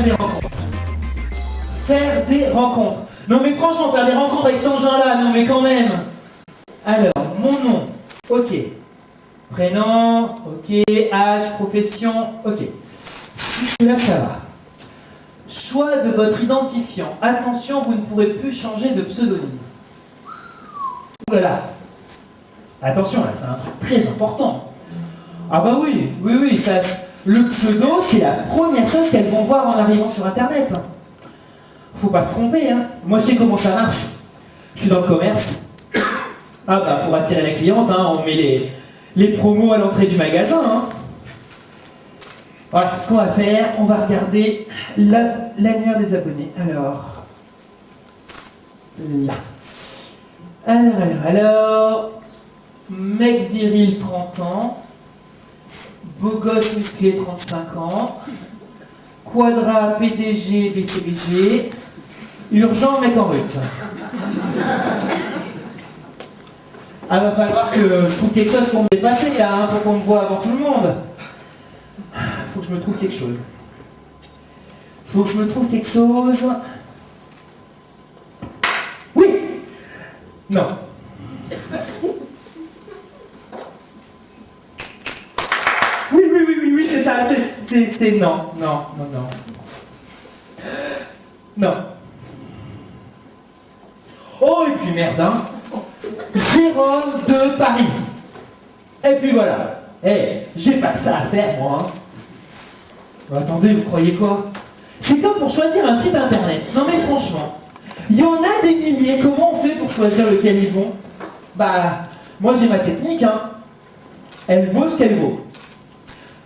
des rencontres. Faire des rencontres. Non mais franchement, faire des rencontres avec cet engin-là, non mais quand même. Alors, mon nom, ok. Prénom, ok. Âge, profession, ok. Là, ça va. Choix de votre identifiant. Attention, vous ne pourrez plus changer de pseudonyme. Voilà. Attention, là, c'est un truc très important. Ah bah oui, ça... Le pseudo, c'est la première chose Qu'elles vont voir en arrivant sur Internet. Faut pas se tromper, hein. Moi, je sais comment ça marche. Je suis dans le commerce. Ah bah, pour attirer la cliente, hein, on met les promos à l'entrée du magasin, hein. Voilà, ce qu'on va faire, on va regarder l'annuaire des abonnés. Alors... là. Alors... Mec viril, 30 ans. Beau gosse musclé, 35 ans. Quadra, PDG, BCBG. Urgent, mec en route. Ah, va falloir que Je trouve quelque chose pour me dépasser là, hein, pour qu'on me voit avant tout le monde. Faut que je me trouve quelque chose. Faut que je me trouve quelque chose. Oui. Non. Oui, c'est ça, c'est non. Non. Non. Oh, et puis merde, hein. Jérôme de Paris. Et puis voilà. J'ai pas que ça à faire, moi. Hein. Attendez, vous croyez quoi? C'est comme pour choisir un site internet. Non mais franchement, il y en a des milliers. Comment on fait pour choisir lequel ils vont? Bah, moi j'ai ma technique, hein. Elle vaut ce qu'elle vaut.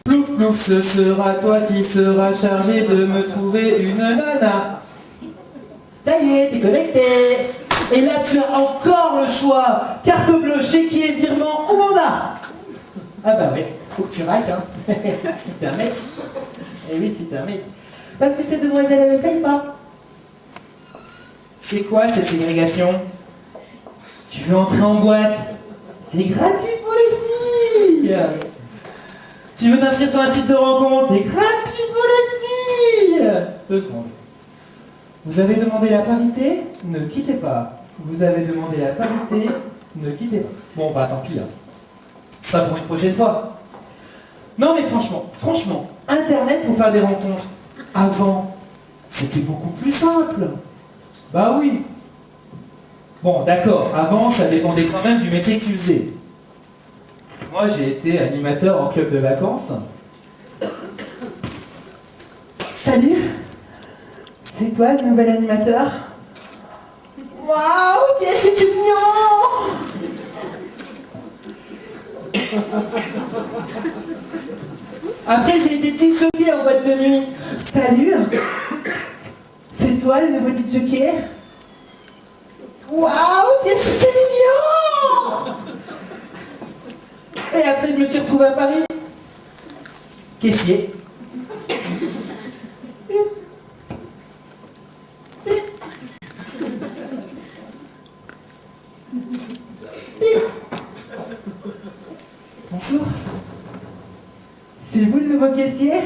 Plouf, plouf, ce sera toi qui seras Chargé de me trouver une nana. Ça y est, t'es connecté. Et là tu as encore le choix. Carte bleue, chéquier, virement ou mandat. Ah bah ouais, faut que tu raques, hein. Si tu permets. Eh oui, si t'es un mec. Parce que cette demoiselle, elle ne paye pas. C'est quoi cette ségrégation? Tu veux entrer en boîte? C'est gratuit pour les filles. Tu veux t'inscrire sur un site de rencontre? C'est gratuit pour les filles. 2 secondes. Vous avez demandé la parité? Ne quittez pas. Vous avez demandé la parité. Ne quittez pas. Bon bah tant pis, hein. Pas pour une prochaine fois. Non mais franchement, Internet pour faire des rencontres. Avant, c'était beaucoup plus simple. Bah oui. Bon, d'accord. Avant, ça dépendait quand même du métier que tu faisais. Moi, j'ai été animateur en club de vacances. Salut. C'est toi le nouvel animateur? Waouh, qu'est-ce que c'est mignon! Après, j'ai été disjockey en boîte de nuit. Salut. C'est toi le nouveau disjockey? Waouh, qu'est-ce que c'est mignon! Et après, je me suis retrouvé à Paris. Caissier. Bonjour. C'est vous le nouveau caissier?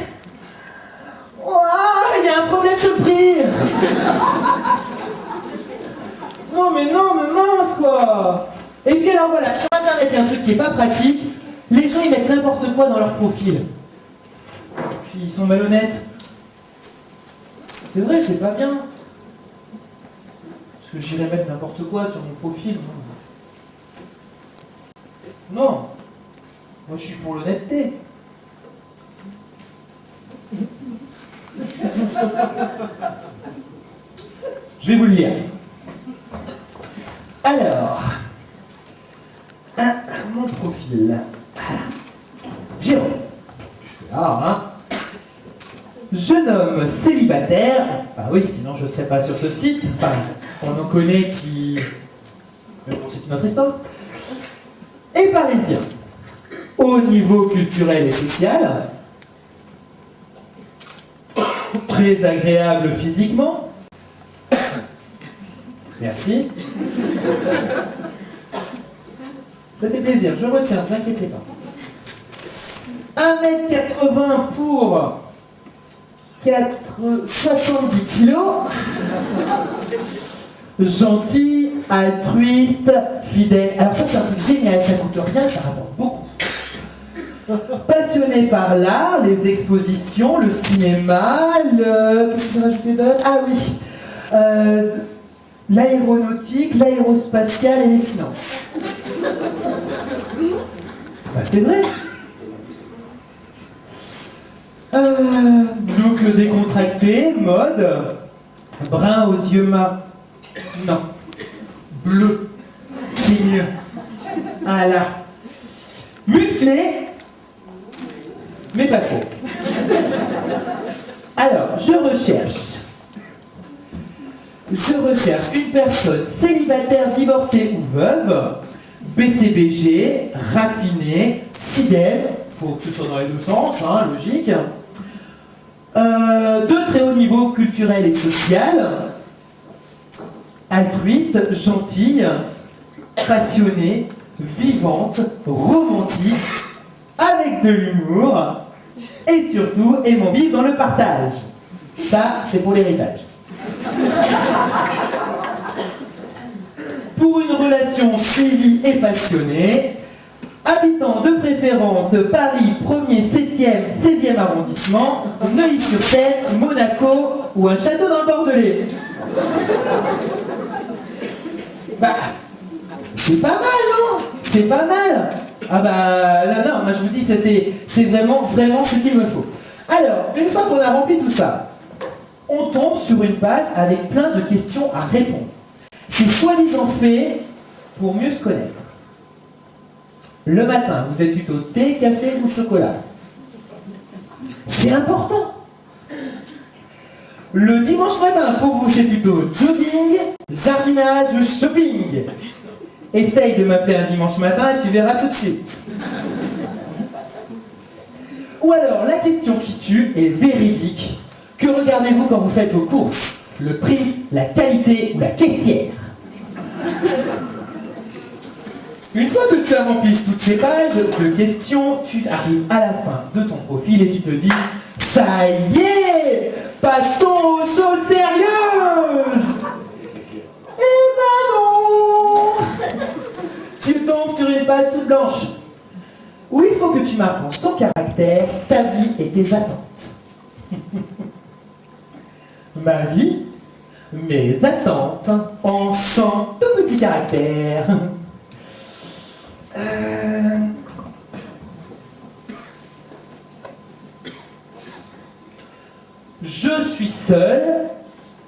Waouh, il y a un problème de prix. Non mais mince quoi. Et puis alors voilà, Sur internet, il y a un truc qui est pas pratique. les gens ils mettent n'importe quoi dans leur profil. Puis ils sont malhonnêtes. C'est vrai, c'est pas bien. Parce que j'irais mettre n'importe quoi sur mon profil. Non. Moi je suis pour l'honnêteté. Je vais vous le lire. Alors, Mon profil. Jérôme. ah, Jeune homme célibataire. Ah oui, sinon je ne serais pas sur ce site. Enfin, on en connaît qui... mais bon, c'est une autre histoire. Et parisien. Au niveau culturel et social, Très agréable physiquement. Merci. Ça fait plaisir, je retiens. tiens, t'inquiète pas. 1m80 pour 70 kilos. Gentil, altruiste, fidèle. Alors ça c'est un truc génial, ça coûte rien, ça rapporte beaucoup. Passionné par l'art, les expositions, le cinéma, Ah oui, l'aéronautique, l'aérospatiale et les finances. Bah, c'est vrai. Donc décontracté, Mode, brun aux yeux non, bleu. c'est mieux. Ah là. Musclé. Mais pas trop. Alors, je recherche une personne célibataire, divorcée ou veuve, BCBG, raffinée, Fidèle, faut que ce soit dans les deux sens, hein, logique, de très haut niveau culturel et social, altruiste, gentille, passionnée, vivante, romantique. avec de l'humour et surtout aimant vivre dans le partage. Ça, c'est pour l'héritage. Pour une relation suivie et passionnée, habitant de préférence Paris 1er, 7e, 16e arrondissement, Neuilly-sur-Seine, Monaco ou un château dans le Bordelais. bah, c'est pas mal, non? C'est pas mal. Ah bah non, moi je vous dis, c'est vraiment Vraiment ce qu'il me faut. Alors, une fois qu'on a rempli tout ça, on tombe sur une page avec plein de questions à répondre. C'est soi-disant fait Pour mieux se connaître. Le matin, vous êtes plutôt thé, café ou chocolat. c'est important. Le dimanche matin, Pour vous, c'est plutôt jogging, jardinage, de shopping. Essaye de m'appeler un dimanche matin et tu verras tout de suite. Ou alors, la question qui tue est véridique. que regardez-vous quand vous faites vos courses? Le prix, la qualité ou la caissière. Une fois que tu as rempli toutes ces pages, De questions, tu arrives à la fin de ton profil et tu te dis ça y est, passons aux choses sérieuse. Eh ben non. Tu tombes sur une page toute blanche où il faut que tu marques en son caractère ta vie et tes attentes. ma vie, mes attentes, En chant tout petit caractère. Je suis seul.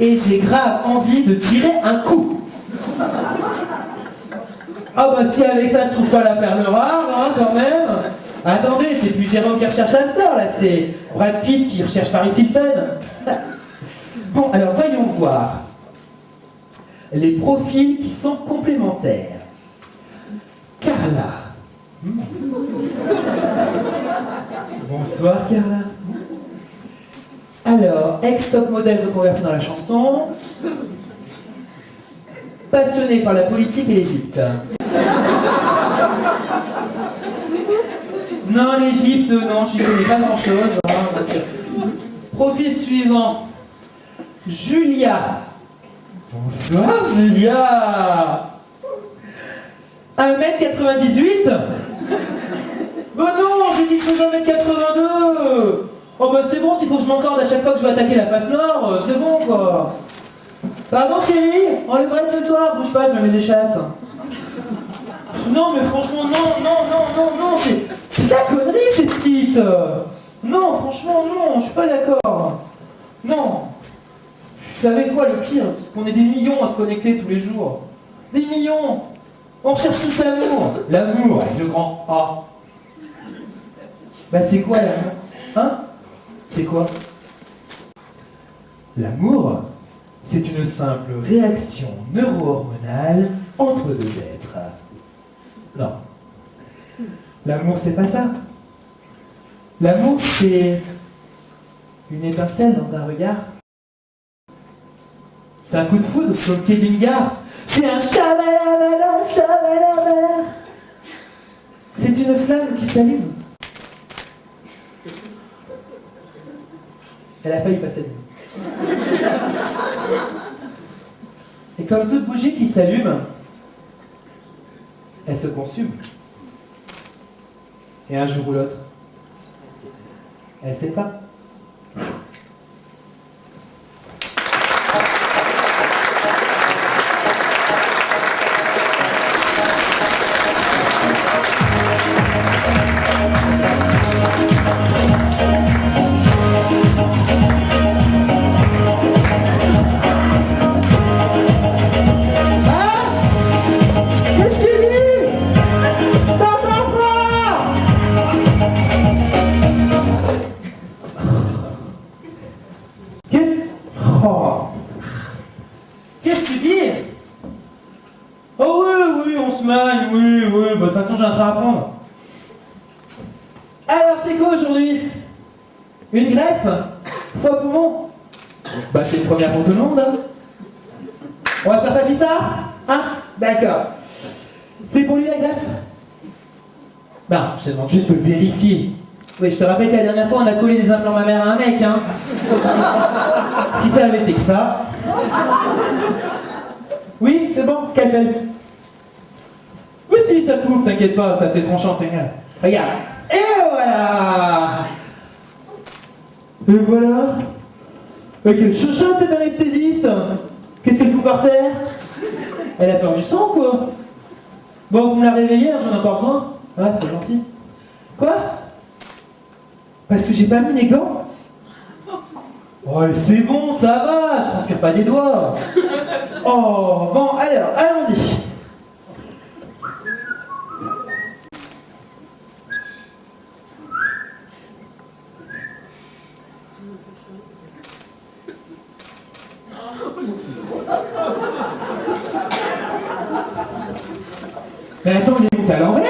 et j'ai grave envie de tirer un coup. Ah bah si avec ça je trouve pas la perle rare, Ah, hein, quand même. attendez, c'est plus Jérôme qui recherche l'âme sœur là, c'est Brad Pitt qui recherche Paris Hilton. Bon, alors voyons voir. Les profils qui sont complémentaires. Carla. Bonsoir Carla. Alors, ex-top modèle de conversion Dans la chanson. passionné par la politique et l'Égypte. Non, l'Égypte, non, je connais Pas pas. grand-chose. Hein, Profil suivant. Julia. bonsoir, Julia. 1m98. Mais non, j'ai dit que je faisais 1m82. Oh bah c'est bon, s'il faut que je m'encorde à chaque fois que je vais attaquer la face nord, c'est bon quoi. Pardon, chérie. On est prêts ce soir, bouge pas, je me mets des chasses. Non mais franchement, non, c'est ta connerie cette site. Non, franchement, non, je suis pas d'accord. Non. Tu savais quoi le pire? Parce qu'on est des millions à se connecter tous les jours. Des millions. On recherche tout Tout l'amour. L'amour avec le grand A. Bah c'est quoi l'amour? Hein? C'est quoi? L'amour, c'est une simple réaction neuro-hormonale. Entre deux êtres. Non. L'amour, c'est pas ça. L'amour, c'est... Une étincelle dans un regard. C'est un coup de foudre. Sur le quai d'une gare. C'est un chabalabala, chabalabala. C'est une flamme qui s'allume. Elle a failli passer la nuit. Et comme toute bougie qui s'allume, elle se consume. Et un jour ou l'autre, elle s'éteint. Qu'est-ce que tu dis? Oh oui, on se magne, oui, bah, de toute façon j'ai un train à prendre. Alors c'est quoi aujourd'hui? Une greffe? Foie poumon? Bah c'est le premier monde du monde, hein. Ouais, ça dit ça? Hein? D'accord. C'est pour lui la greffe? Bah, je te demande juste de vérifier. Oui, je te rappelle que la dernière fois on a collé des implants mammaires à un mec, hein. Si ça avait été que ça. Oui, c'est bon, scalpel. Oui, si, ça coupe, t'inquiète pas, ça c'est tranchant, t'inquiète. Regarde. Et voilà. Et voilà. Ok, chuchote cette anesthésiste. Qu'est-ce qu'elle fout par terre? Elle a peur du sang, quoi. Bon, vous me la réveillez, hein, j'en ai encore besoin. Ouais, c'est gentil. Quoi? Parce que j'ai pas mis mes gants? Oh, c'est bon, ça va, je transpire pas des doigts. Oh, bon, alors, allons-y. Mais attends, il est monté à l'envers?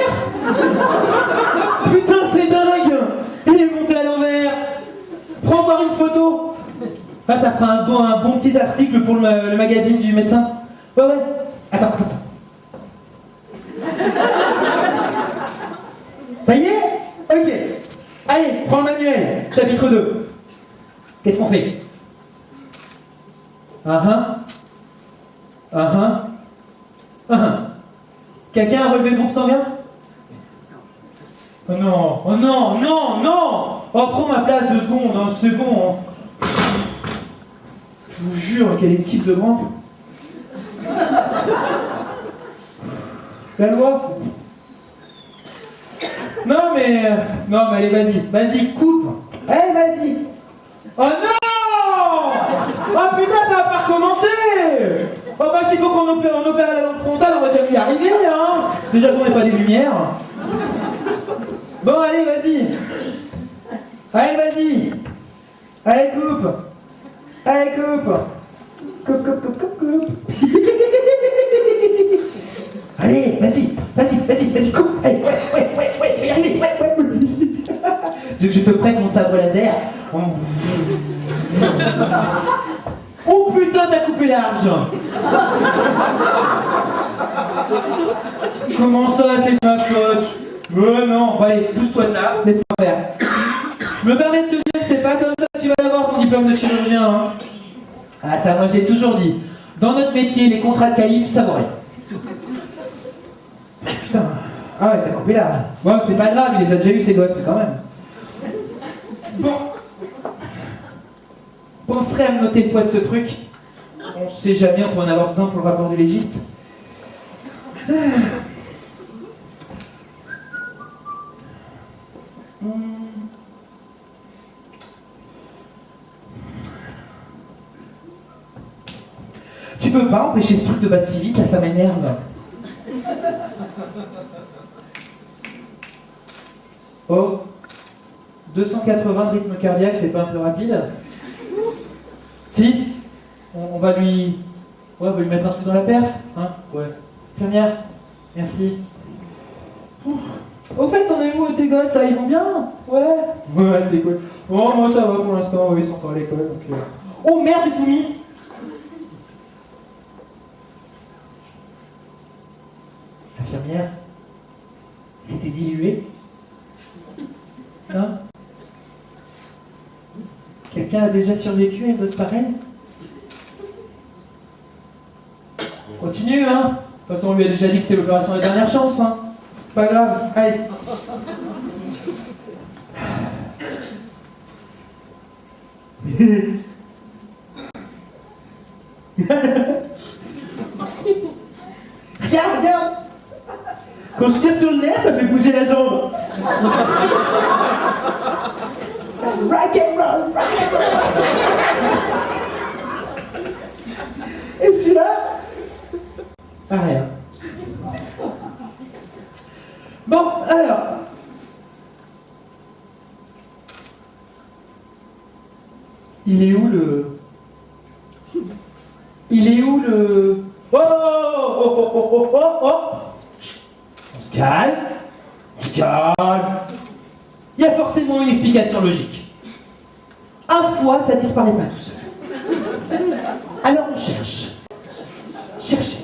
Putain, c'est dingue! Il est monté à l'envers! Prends voir une photo! Ah, ça fera un bon petit article pour le magazine du médecin. Ouais. Attends. Ça y est? Ok. Allez, prends le manuel. Chapitre 2. Qu'est-ce qu'on fait? Quelqu'un a relevé le groupe sanguin? Oh non! Oh, prends ma place 2 secondes, hein, c'est bon. Hein. Je vous jure, quelle équipe de grand. La loi? Non mais allez, vas-y, coupe. Allez, vas-y. Oh non! Oh putain, ça va pas recommencer! Oh bah s'il faut qu'on opère à la lampe frontale, on va déjà y arriver, hein! Déjà qu'on n'est pas des lumières. Bon, allez, vas-y. Allez, coupe. Coupe. Allez, vas-y, coupe. Allez, ouais, fais y arriver, ouais. Tu veux que je te prête mon sabre laser? Oh putain, t'as coupé large. Comment ça, c'est de ma faute? Non, bon, allez, pousse-toi de là, laisse-moi faire. Je me permets de te dire que c'est pas comme ça que tu vas avoir ton diplôme de chirurgien, hein. Ah, ça, moi j'ai toujours dit. Dans notre métier, les contrats de qualif, ça vaut rien. Putain. Ah ouais, t'as coupé là. Bon, c'est pas grave, il les a déjà eu ces gosses, quand même. Bon. Penserais à me noter le poids de ce truc. On sait jamais, on peut en avoir besoin pour le rapport du légiste. Tu peux pas empêcher ce truc de battre si vite, là ça m'énerve. Oh, 280 de rythme cardiaque, c'est pas un peu rapide? Si, on va lui... Ouais, on va lui mettre un truc dans la perf, hein? Ouais. Infirmière, merci. Au fait, t'en es où tes gosses là, ils vont bien? Ouais, c'est cool. Bon, moi ça va pour l'instant, oui, ils sont encore à l'école, donc... Oh merde, j'ai tout mis! Infirmière, c'était dilué? Non? Quelqu'un Quelqu'un a déjà survécu à une dose pareille? Continue, hein. De toute façon, on lui a déjà dit que c'était l'opération de la dernière chance, hein. Pas grave, allez. Regarde, regarde. Quand je tire sur le nerf, ça fait bouger la jambe. Rock and roll, rock and roll. Et celui-là? Ah, rien. Bon, alors. Il est où le... Oh, oh, oh, oh, oh, oh, oh. On se calme. On se calme. Il y a forcément une explication logique. Un foie, ça disparaît pas tout seul. Alors on cherche. Cherchez.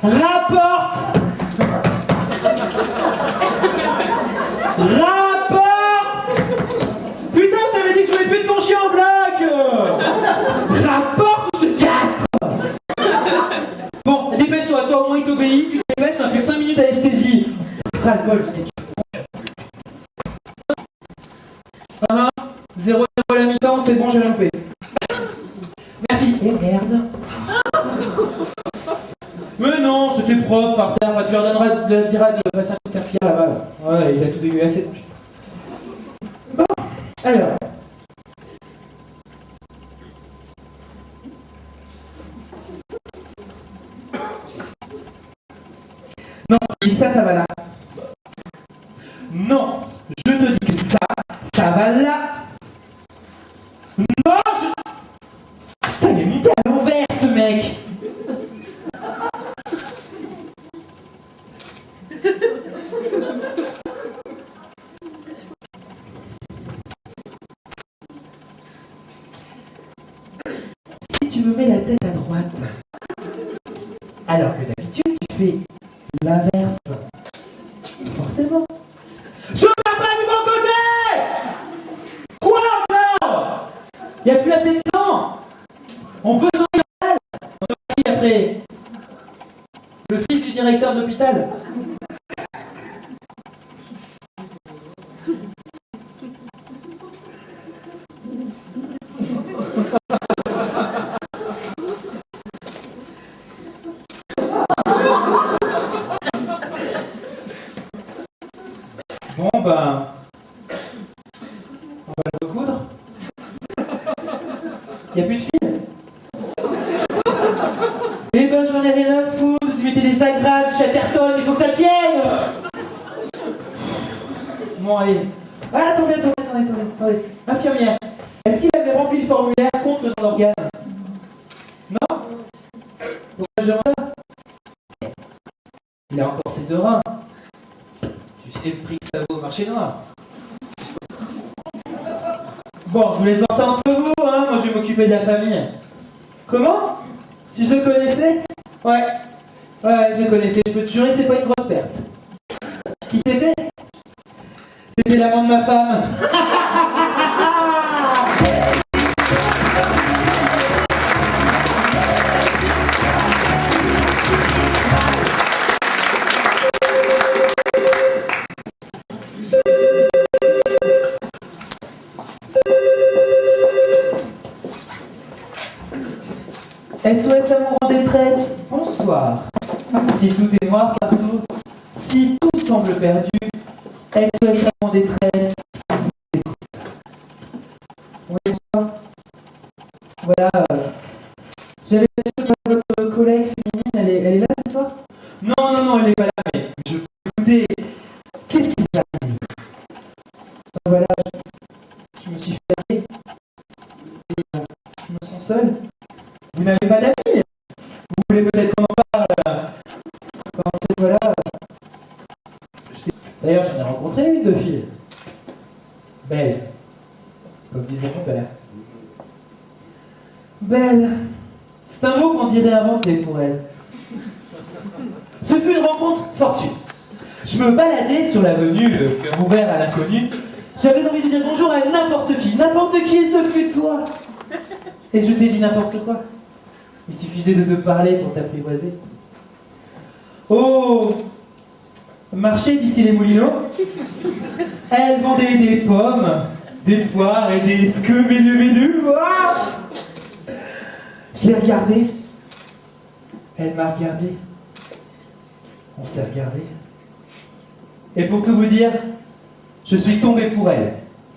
Rapporte! Putain, je t'avais dit que je voulais plus de ton chien en blague! Rapporte ou je te castre! Bon, dépêche-toi, toi au moins il t'obéit, tu te dépêches, on a plus que 5 minutes d'anesthésie. Ras-le-bol, c'était 0-0 à la mi-temps, c'est bon, j'ai loupé. Merci. Et merde. Mais non, c'était propre par terre. Enfin, tu leur diras de passer un coup de serpillère là-bas. Là. Ouais, il a tout dégueulassé. Bon, alors. Non, je dis ça va là. Non, je te dis que ça va là. Non, Putain, il est monté à l'envers, ce mec. Si tu me mets la tête à droite, alors que d'habitude tu fais l'inverse, forcément. Je pars pas du bon côté. Quoi encore? Il n'y a plus assez de sang. On peut s'en aller. On a qui après? Le fils du directeur d'hôpital. Bon ben, on va le recoudre. Il n'y a plus de fil. Eh ben j'en ai rien à foutre, si mettez des sacs gras, du Chatterton, il faut que ça tienne. Bon allez. Ah, attendez. Infirmière, est-ce qu'il avait rempli le formulaire contre le don d'organe? Non? Pourquoi je demande ça? Il a encore ses 2 reins. Tu sais le prix que ça vaut au marché noir. Bon, je vous laisse voir ça entre vous, hein. Moi je vais m'occuper de la famille. Comment? Si je le connaissais? Ouais, je le connaissais. Je peux te jurer que c'est pas une grosse perte. Qui c'était? C'était l'amant de ma femme. SOS amour en détresse, bonsoir. Si tout est noir partout, si tout semble perdu, SOS amour en détresse, écoute. Oui, bonsoir. Voilà, j'avais dit que votre collègue féminine, elle est là ce soir? Non, elle n'est pas là, mais je peux écouter. Qu'est-ce qui vous arrive? Voilà, je me suis fait aller. Je me sens seul. Vous n'avez pas d'amis? Vous voulez peut-être qu'on en parle? En fait, voilà. D'ailleurs, j'en ai rencontré une de filles. Belle, comme disait mon père. Belle, c'est un mot qu'on dirait inventé pour elle. Ce fut une rencontre fortuite. Je me baladais sur l'avenue, le cœur ouvert à l'inconnu. J'avais envie de dire bonjour à n'importe qui, et ce fut toi. Et je t'ai dit n'importe quoi. Il suffisait de te parler pour t'apprivoiser. Oh, marché d'ici les Moulineaux. Elle vendait des pommes, des poires et des scooby-doo. Je l'ai regardée. Elle m'a regardé. On s'est regardé. Et pour tout vous dire, je suis tombé pour elle.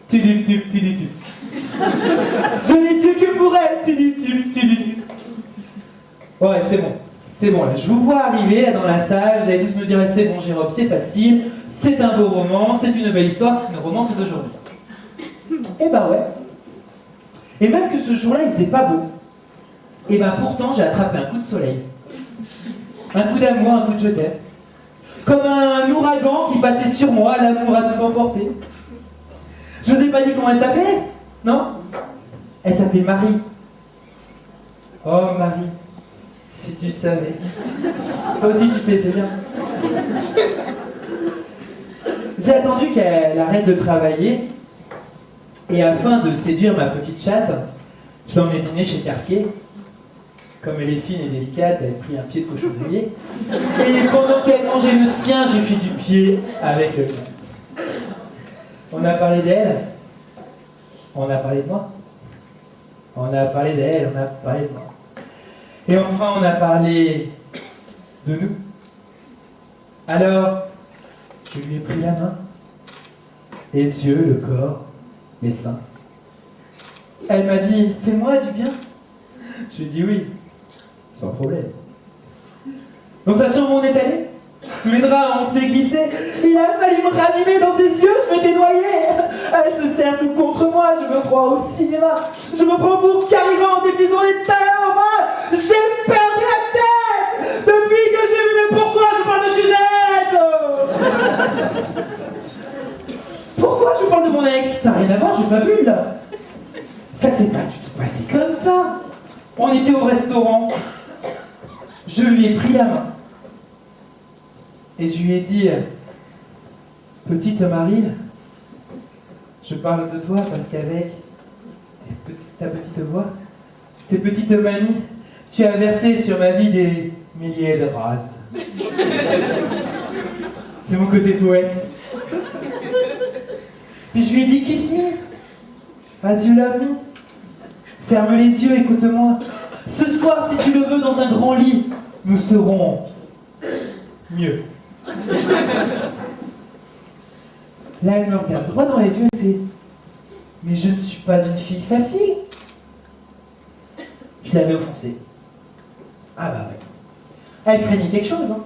Tudup. Je n'ai Dieu que pour elle. Tudup. Ouais, c'est bon là. Je vous vois arriver là, dans la salle, vous allez tous me dire c'est bon Jérôme, c'est facile, c'est un beau roman, c'est une belle histoire, c'est une romance d'aujourd'hui. Et bah ouais. Et même que ce jour-là il faisait pas beau. Et bah pourtant j'ai attrapé un coup de soleil. Un coup d'amour, un coup de je t'aime. Comme un ouragan qui passait sur moi, l'amour a tout emporté. Je vous ai pas dit comment elle s'appelait, non? Elle s'appelait Marie. Oh Marie, si tu savais. Toi aussi tu sais, c'est bien. J'ai attendu qu'elle arrête de travailler et afin de séduire ma petite chatte, je l'ai emmenée dîner chez Cartier. Comme elle est fine et délicate, elle a pris un pied de cochonnerie. Et pendant qu'elle mangeait le sien, j'ai fait du pied avec le mien. On a parlé d'elle. On a parlé de moi. On a parlé d'elle, on a parlé de moi. Et enfin, on a parlé de nous. Alors, je lui ai pris la main, les yeux, le corps, les seins. Elle m'a dit, fais-moi du bien. Je lui ai dit oui. Sans problème. Dans sa chambre, on est allé. Sous les draps, on s'est glissé. Il a fallu me ranimer dans ses yeux, je m'étais noyé. Elle se serre tout contre moi, je me crois au cinéma. Je me prends pour Cary Grant et puis on est talents. Moi, j'ai perdu la tête depuis que j'ai vu. Mais pourquoi je parle de Suzette? Pourquoi je parle de mon ex? Ça n'a rien à voir, j'ai pas vu là. Ça c'est pas du tout passé comme ça. On était au restaurant. Je lui ai pris la main. Et je lui ai dit, petite Marie, je parle de toi parce qu'avec ta petite voix, tes petites manies, tu as versé sur ma vie des milliers de roses. C'est mon côté poète. Puis je lui ai dit, kiss me, as you love me. Ferme les yeux, écoute-moi. Ce soir, si tu le veux, dans un grand lit, nous serons mieux. Là, elle me regarde droit dans les yeux et fait « Mais je ne suis pas une fille facile !» Je l'avais offensée. Ah bah ouais. Elle craignait quelque chose, hein.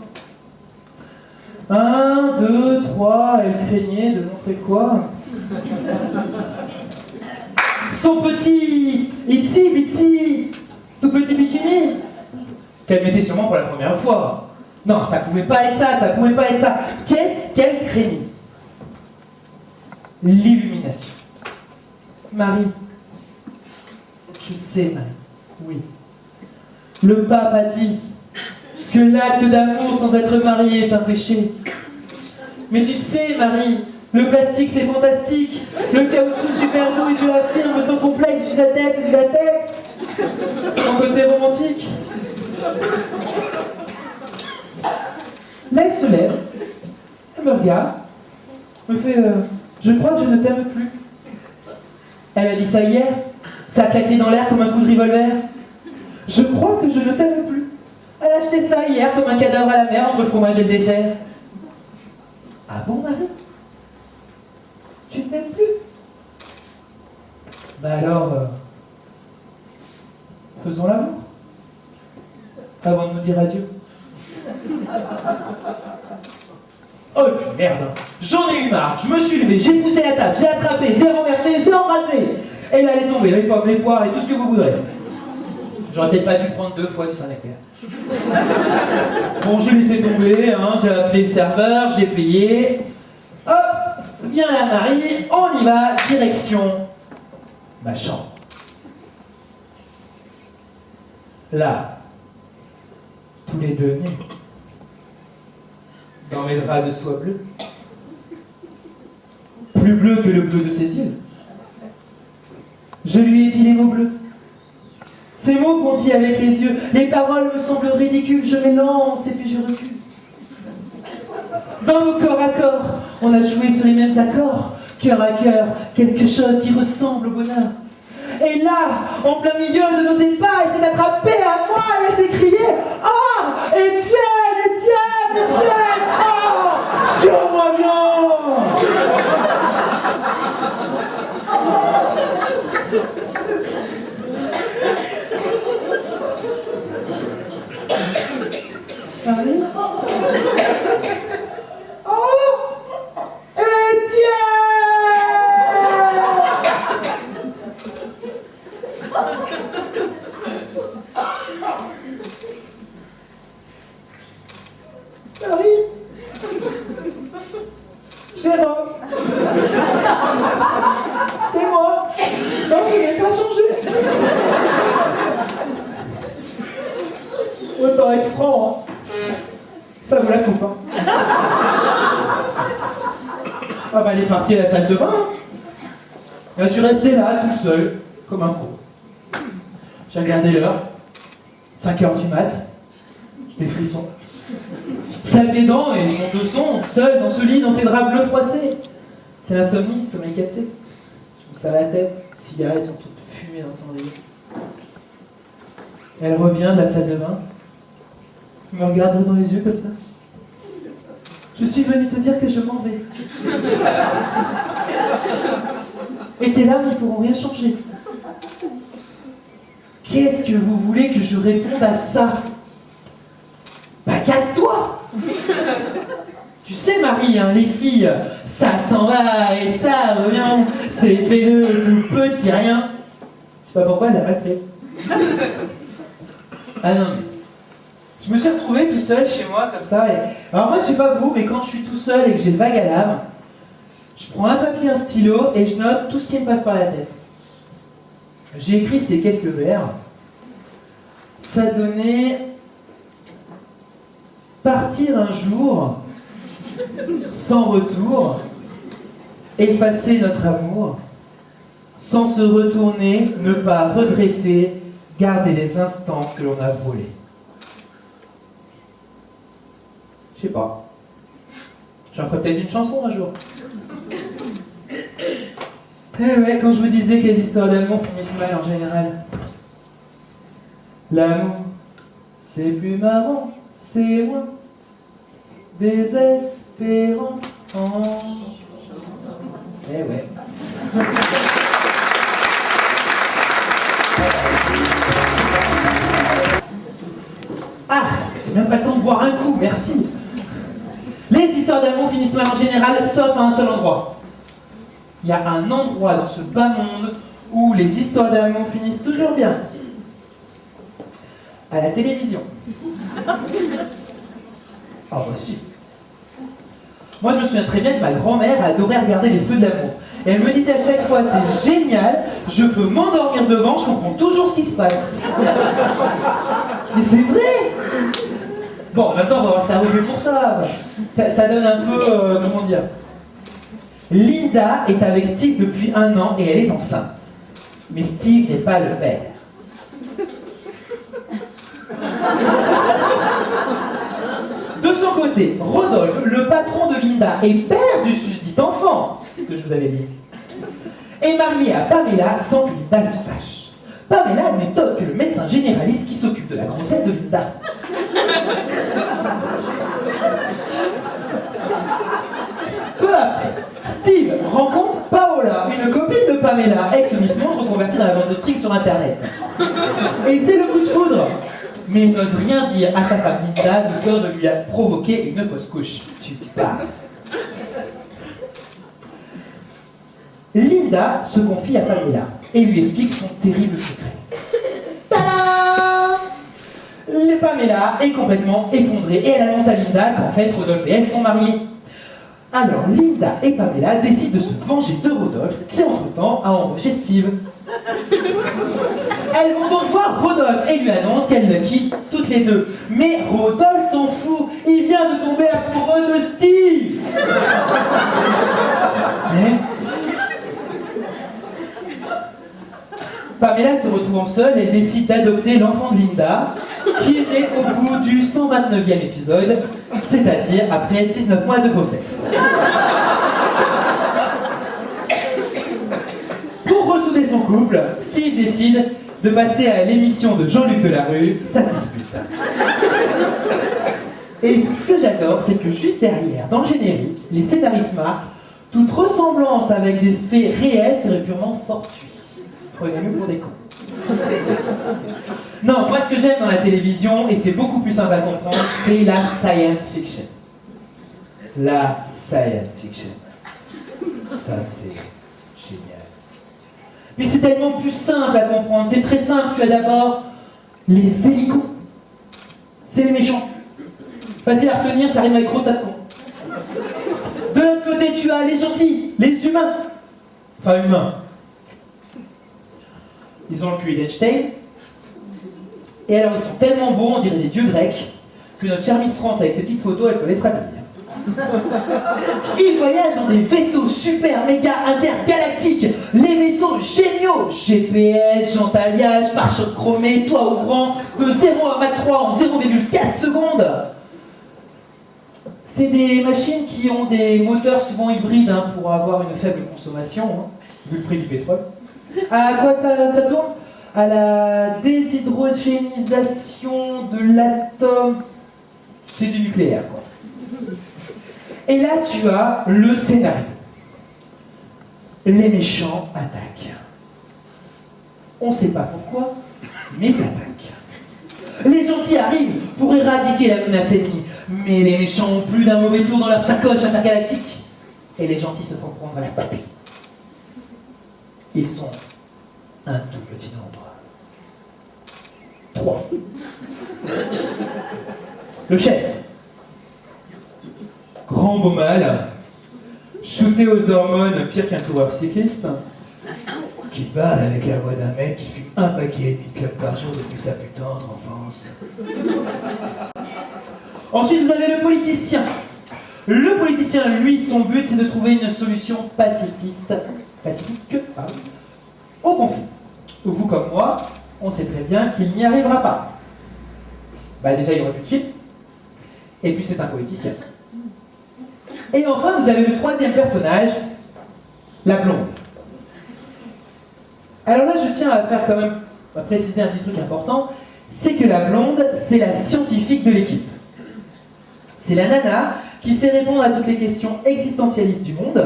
1, 2, 3, elle craignait de montrer quoi? Son petit itsy bitsy tout petit bikini qu'elle mettait sûrement pour la première fois. Non, ça pouvait pas être ça, ça pouvait pas être ça. Qu'est-ce qu'elle craignait? L'illumination. Marie, je sais, Marie, oui. Le pape a dit que l'acte d'amour sans être marié est un péché. Mais tu sais, Marie, le plastique c'est fantastique. Le caoutchouc super doux et je l'affirme sans complexe, je suis adepte du latex. C'est mon côté romantique. Là, elle se lève, elle me regarde, me fait je crois que je ne t'aime plus. Elle a dit ça hier, ça a claqué dans l'air comme un coup de revolver. Je crois que je ne t'aime plus. Elle a acheté ça hier comme un cadavre à la mer entre le fromage et le dessert. Ah bon, Marie? Tu ne m'aimes plus? Bah alors, faisons l'amour. Avant de nous dire adieu. Oh et puis merde, j'en ai eu marre, je me suis levé, j'ai poussé la table, je l'ai attrapé, je l'ai renversé, je l'ai embrassé. Et là elle est tombée, les pommes, les poires et tout ce que vous voudrez. J'aurais peut-être pas dû prendre 2 fois du Saint-Nectaire. Bon, j'ai laissé tomber, hein, j'ai appelé le serveur, j'ai payé. Hop, Viens là, Marie, on y va, direction ma chambre. Là, tous les deux nus, dans mes draps de soie bleue, plus bleu que le bleu de ses yeux. Je lui ai dit les mots bleus. Ces mots qu'on dit avec les yeux, les paroles me semblent ridicules, je m'élance et puis je recule. Dans nos corps à corps, on a joué sur les mêmes accords, cœur à cœur, quelque chose qui ressemble au bonheur. Et là, en plein milieu de nos épaves, elle s'est attrapée à moi et elle s'est criée « Ah, Étienne, Étienne, Étienne, ah, tiens-moi bien !» Marie? Oh, Étienne! Marie? Jérôme? C'est moi? Non, je n'ai pas changé. Autant être franc, hein. Ça vous la coupe, hein. Ah bah elle est partie à la salle de bain. Je suis resté là, tout seul, comme un con. J'ai regardé l'heure, 5h du mat, j'ai des frissons. Je claque des dents et je monte le son, seul, dans ce lit, dans ces draps bleus froissés. C'est l'insomnie, sommeil cassé. Je me serre la tête, les cigarettes sont toutes fumées dans son lit. Elle revient de la salle de bain, me regarde dans les yeux comme ça. Je suis venue te dire que je m'en vais. Et tes larmes ne pourront rien changer. Qu'est-ce que vous voulez que je réponde à ça? Bah casse-toi! Tu sais Marie, hein, les filles, ça s'en va et ça revient. C'est fait de tout petit rien. Je sais pas pourquoi elle a mal fait. Ah non mais... Je me suis retrouvé tout seul chez moi comme ça. Et... Alors moi je sais pas vous, mais quand je suis tout seul et que j'ai le vague à l'âme, je prends un papier, un stylo et je note tout ce qui me passe par la tête. J'ai écrit ces quelques vers. Ça donnait partir un jour, sans retour, effacer notre amour, sans se retourner, ne pas regretter, garder les instants que l'on a volés. Je sais pas. J'en ferai peut-être une chanson un jour. Eh ouais, quand je vous disais que les histoires d'amour finissent mal en général. L'amour, c'est plus marrant, c'est moins désespérant. Eh ouais. Ah, j'ai même pas le temps de boire un coup, merci. Les histoires d'amour finissent mal en général, sauf à un seul endroit. Il y a un endroit dans ce bas monde où les histoires d'amour finissent toujours bien. À la télévision. Ah bah si. Moi je me souviens très bien que ma grand-mère adorait regarder les feux de l'amour. Et elle me disait à chaque fois, c'est génial, je peux m'endormir devant, je comprends toujours ce qui se passe. Mais c'est vrai. Bon, maintenant on va avoir le cerveau fait pour ça. Ça donne un peu, comment dire. Linda est avec Steve depuis 1 an et elle est enceinte. Mais Steve n'est pas le père. De son côté, Rodolphe, le patron de Linda et père du susdit enfant, c'est ce que je vous avais dit, est marié à Pamela sans que Linda le sache. Pamela n'est autre que le médecin généraliste qui s'occupe de la grossesse de Linda. Peu après, Steve rencontre Paola, une copine de Pamela, ex-Miss Monde reconvertie dans la vente de string sur internet. Et c'est le coup de foudre. Mais il n'ose rien dire à sa femme Linda de peur de lui provoquer une fausse couche. Tu parles. Linda se confie à Pamela et lui explique son terrible secret. Pamela est complètement effondrée et elle annonce à Linda qu'en fait Rodolphe et elle sont mariés. Alors Linda et Pamela décident de se venger de Rodolphe, qui entre-temps a embauché Steve. Elles vont donc voir Rodolphe et lui annoncent qu'elles le quittent toutes les deux. Mais Rodolphe s'en fout, il vient de tomber amoureux de Steve. Pamela se retrouvant seule, elle décide d'adopter l'enfant de Linda, qui est né au bout du 129e épisode, c'est-à-dire après 19 mois de grossesse. Pour ressouder son couple, Steve décide de passer à l'émission de Jean-Luc Delarue, Ça se dispute. Et ce que j'adore, c'est que juste derrière, dans le générique, les scénaristes marquent toute ressemblance avec des faits réels serait purement fortuit. Prenez-nous pour des cons. Non, moi ce que j'aime dans la télévision, et c'est beaucoup plus simple à comprendre, c'est la science fiction. La science fiction. Ça c'est génial. Puis c'est tellement plus simple à comprendre, c'est très simple. Tu as d'abord les hélicos. C'est les méchants. Facile à retenir, ça rime avec gros tas de cons. De l'autre côté, tu as les gentils, les humains. Enfin humains. Ils ont le QI d'Einstein. Et alors ils sont tellement beaux, on dirait des dieux grecs, que notre chère Miss France avec ses petites photos, elle peut les se rappeler. Ils voyagent dans des vaisseaux super méga intergalactiques, les vaisseaux géniaux, GPS, chantaliage, pare-choc chromé, toit ouvrant, de 0 à Mach 3 en 0,4 secondes. C'est des machines qui ont des moteurs souvent hybrides pour avoir une faible consommation, vu le prix du pétrole. À quoi ça tourne? À la déshydrogénisation de l'atome. C'est du nucléaire, quoi. Et là, tu as le scénario. Les méchants attaquent. On ne sait pas pourquoi, mais ils attaquent. Les gentils arrivent pour éradiquer la menace ennemie, mais les méchants ont plus d'un mauvais tour dans leur sacoche intergalactique. Et les gentils se font prendre à la pâtée. Ils sont un tout petit nombre. 3. Le chef. Grand beau mâle, shooté aux hormones, pire qu'un coureur cycliste, qui parle avec la voix d'un mec qui fume un paquet et demi de clopes par jour depuis sa plus tendre enfance. Ensuite, vous avez le politicien. Le politicien, lui, son but, c'est de trouver une solution pacifique, au conflit. Vous comme moi, on sait très bien qu'il n'y arrivera pas. Déjà, il n'y aurait plus de film. Et puis, c'est un politicien. Et enfin, vous avez le troisième personnage, la blonde. Alors là, je tiens à faire quand même, à préciser un petit truc important, c'est que la blonde, c'est la scientifique de l'équipe. C'est la nana qui sait répondre à toutes les questions existentialistes du monde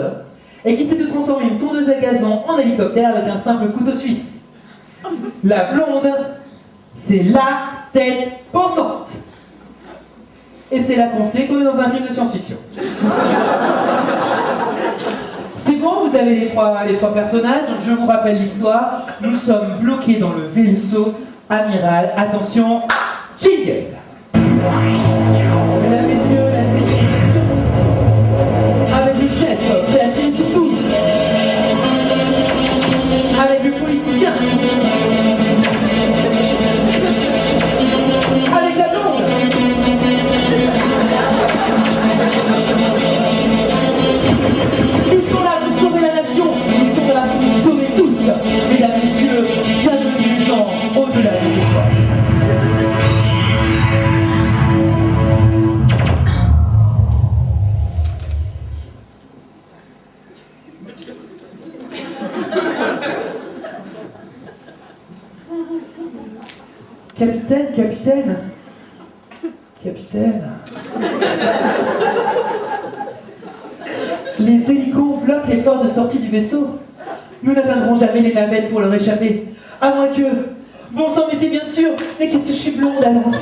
et qui sait de transformer une tondeuse à gazon en hélicoptère avec un simple couteau suisse. La blonde, c'est la tête pensante. Et c'est là qu'on sait qu'on est dans un film de science-fiction. C'est bon, vous avez les trois personnages, donc je vous rappelle l'histoire. Nous sommes bloqués dans le vaisseau amiral. Attention, jingle. Mesdames, messieurs, la série science-fiction. Avec le chef, Platine surtout. Avec le politicien. Avec la blonde. Ils sont là pour sauver la nation, ils sont là pour nous sauver tous. Mesdames, messieurs, bienvenue dans Au-delà des étoiles. Capitaine. Les hélicos bloquent les portes de sortie du vaisseau. Nous n'atteindrons jamais les navettes pour leur échapper. À moins que... Bon sang, mais c'est bien sûr. Mais qu'est-ce que je suis blonde alors?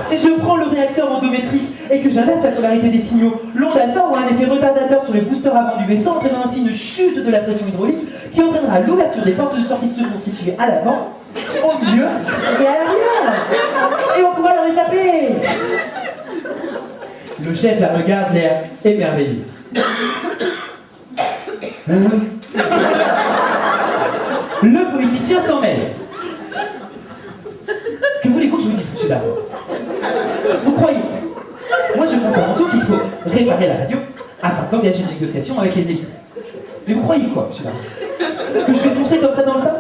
Si je prends le réacteur endométrique et que j'inverse la polarité des signaux, l'onde alpha aura un effet retardateur sur les boosters avant du vaisseau, entraînant ainsi une chute de la pression hydraulique qui entraînera l'ouverture des portes de sortie de secours situées à l'avant, au milieu et à l'arrière. Et on pourra leur échapper. Le chef la regarde, l'air émerveillé. Le politicien s'en mêle. Que voulez-vous que je vous dise, monsieur Darbo? Vous croyez? Moi, je pense avant tout qu'il faut réparer la radio afin d'engager des négociations avec les élus. Mais vous croyez quoi, monsieur Darbo? Que je vais foncer comme ça dans le tas?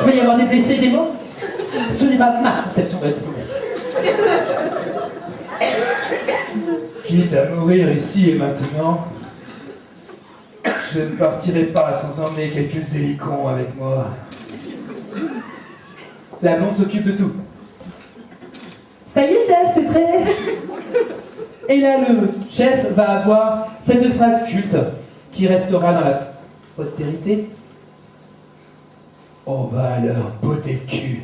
Il va y avoir des blessés, des morts? Ce n'est pas ma conception de la diplomatie. Quitte à mourir ici et maintenant, je ne partirai pas sans emmener quelques hélicons avec moi. La blonde s'occupe de tout. Ça y est, chef, c'est prêt. Et là, le chef va avoir cette phrase culte qui restera dans la postérité. On va leur botter le cul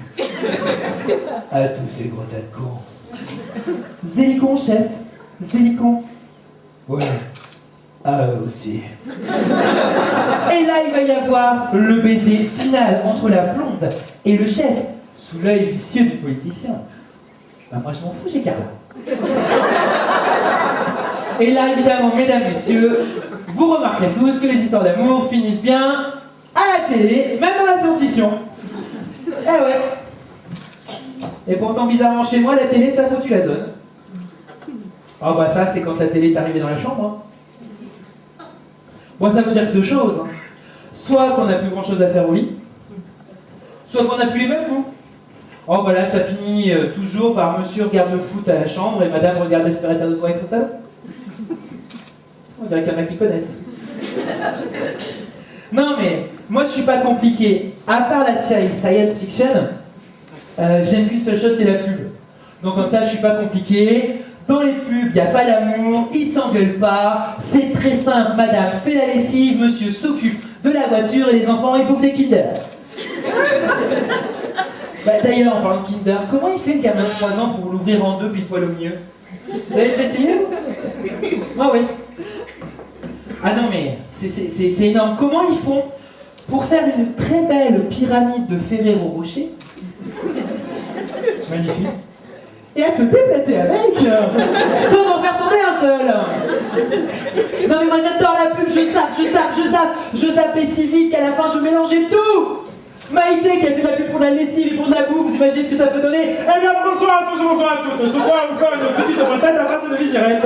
à tous ces gros tas de cons. Zélicon, chef. Zélicon. Ouais, à eux aussi. Et là, il va y avoir le baiser final entre la blonde et le chef, sous l'œil vicieux du politicien. Ben, moi, je m'en fous, j'ai Carla. Et là, évidemment, mesdames, messieurs, vous remarquerez tous que les histoires d'amour finissent bien à la télé, même dans la science-fiction. Eh ouais. Et pourtant, bizarrement, chez moi, la télé, ça foutu la zone. Oh bah ça, c'est quand la télé est arrivée dans la chambre. Hein. Bon, ça veut dire deux choses. Hein. Soit qu'on n'a plus grand-chose à faire au lit, soit qu'on n'a plus les mêmes goûts. Oh bah là, ça finit toujours par monsieur regarde le foot à la chambre et madame regarde Desperate Housewives au salon. On dirait qu'il y en a qui connaissent. Non mais, moi je suis pas compliqué. À part la science fiction, j'aime qu'une seule chose, c'est la pub. Donc comme ça, je suis pas compliqué. Dans les pubs, il n'y a pas d'amour, ils s'engueulent pas. C'est très simple, madame fait la lessive, monsieur s'occupe de la voiture et les enfants ils bouffent des Kinder. Bah, d'ailleurs, en parlant de Kinder, comment il fait le gamin de 3 ans pour l'ouvrir en deux puis le poil au milieu? Vous avez déjà essayé? Ah oui. Ah non mais, c'est énorme. Comment ils font pour faire une très belle pyramide de Ferrero Rocher? Magnifique. Et à se déplacer avec, sans en faire tomber un seul. Non mais moi j'adore la pub, je zappais si vite qu'à la fin je mélangeais tout. Maïté qui a fait la pub pour la lessive et pour de la bouffe, vous imaginez ce que ça peut donner? Eh bien, bonsoir à tous, bonsoir à toutes. Ce soir, on va faire une petite recette à base de visirette.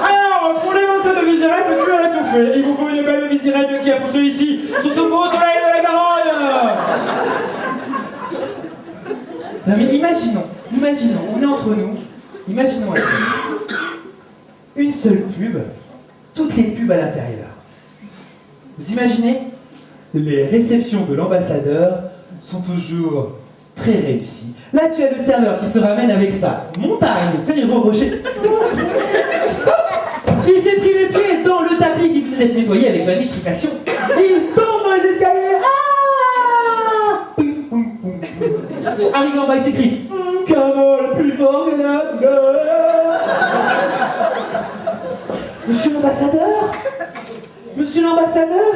Alors, pour les recettes de visirette, tu as tout fait. Il vous faut une belle visirette qui a poussé ici, sous ce beau soleil de la Garonne. Non mais imaginons, on est entre nous, imaginons une seule pub, toutes les pubs à l'intérieur. Vous imaginez? Les réceptions de l'ambassadeur sont toujours très réussies. Là tu as le serveur qui se ramène avec sa montagne de Ferrero Rocher. Il s'est pris les pieds dans le tapis qui venait d'être nettoyé avec vanification. Il tombe dans les escaliers. Arrivé en bas, il s'écrit Camol plus fort que la gueule. Monsieur l'ambassadeur, monsieur l'ambassadeur,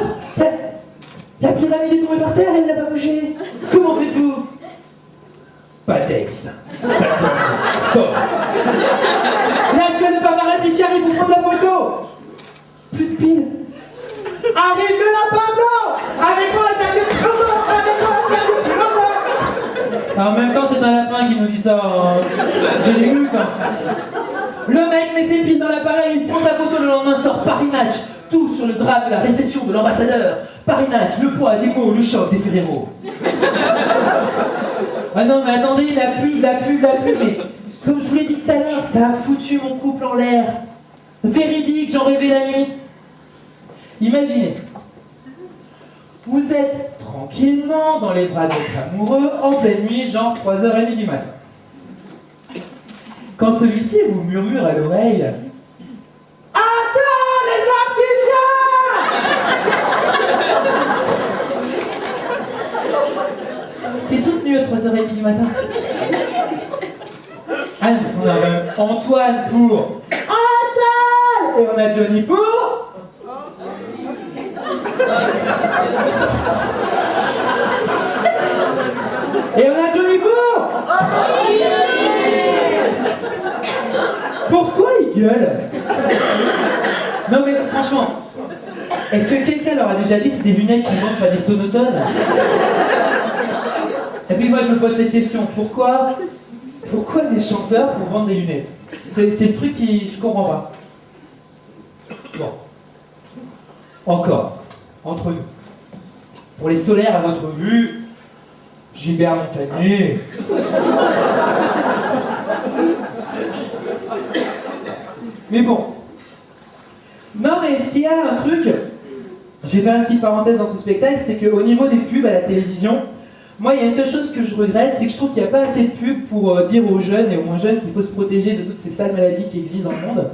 la pyramide est tombée par terre, elle n'a pas bougé. Comment faites-vous? Patex, ça commence fort. Là, tu as le paparazzi qui arrive pour prendre la photo. Plus de piles. Arrive le lapin blanc. Avec moi, ça fait longtemps. Avec moi, ça fait longtemps. Alors, en même temps, c'est un lapin qui nous dit ça. J'ai des minutes. Hein. Le mec met ses piles dans l'appareil, il prend sa photo, le lendemain sort Paris Match. Tout sur le drap de la réception de l'ambassadeur. Paris Match, le poids, les mots, le choc des Ferrero. Ah non, mais attendez, la pub, mais comme je vous l'ai dit tout à l'heure, ça a foutu mon couple en l'air. Véridique, j'en rêvais la nuit. Imaginez, vous êtes tranquillement dans les bras de votre amoureux en pleine nuit, genre 3h30 du matin. Quand celui-ci vous murmure à l'oreille « Attends les opticiens !» C'est soutenu à 3h30 du matin. Ah non, on a même Antoine pour Antoine et on a Johnny pour et on a Johnny pour gueule. Non mais franchement, est-ce que quelqu'un leur a déjà dit que c'est des lunettes qui vendent, pas des sonotones? Et puis moi je me pose cette question, pourquoi des chanteurs pour vendre des lunettes? C'est le truc qui je comprends pas. Bon. Encore, entre nous. Pour les solaires à votre vue, Gilbert Montagnier. Mais bon. Non mais s'il y a un truc, j'ai fait une petite parenthèse dans ce spectacle, c'est qu'au niveau des pubs à la télévision, moi il y a une seule chose que je regrette, c'est que je trouve qu'il n'y a pas assez de pubs pour dire aux jeunes et aux moins jeunes qu'il faut se protéger de toutes ces sales maladies qui existent dans le monde.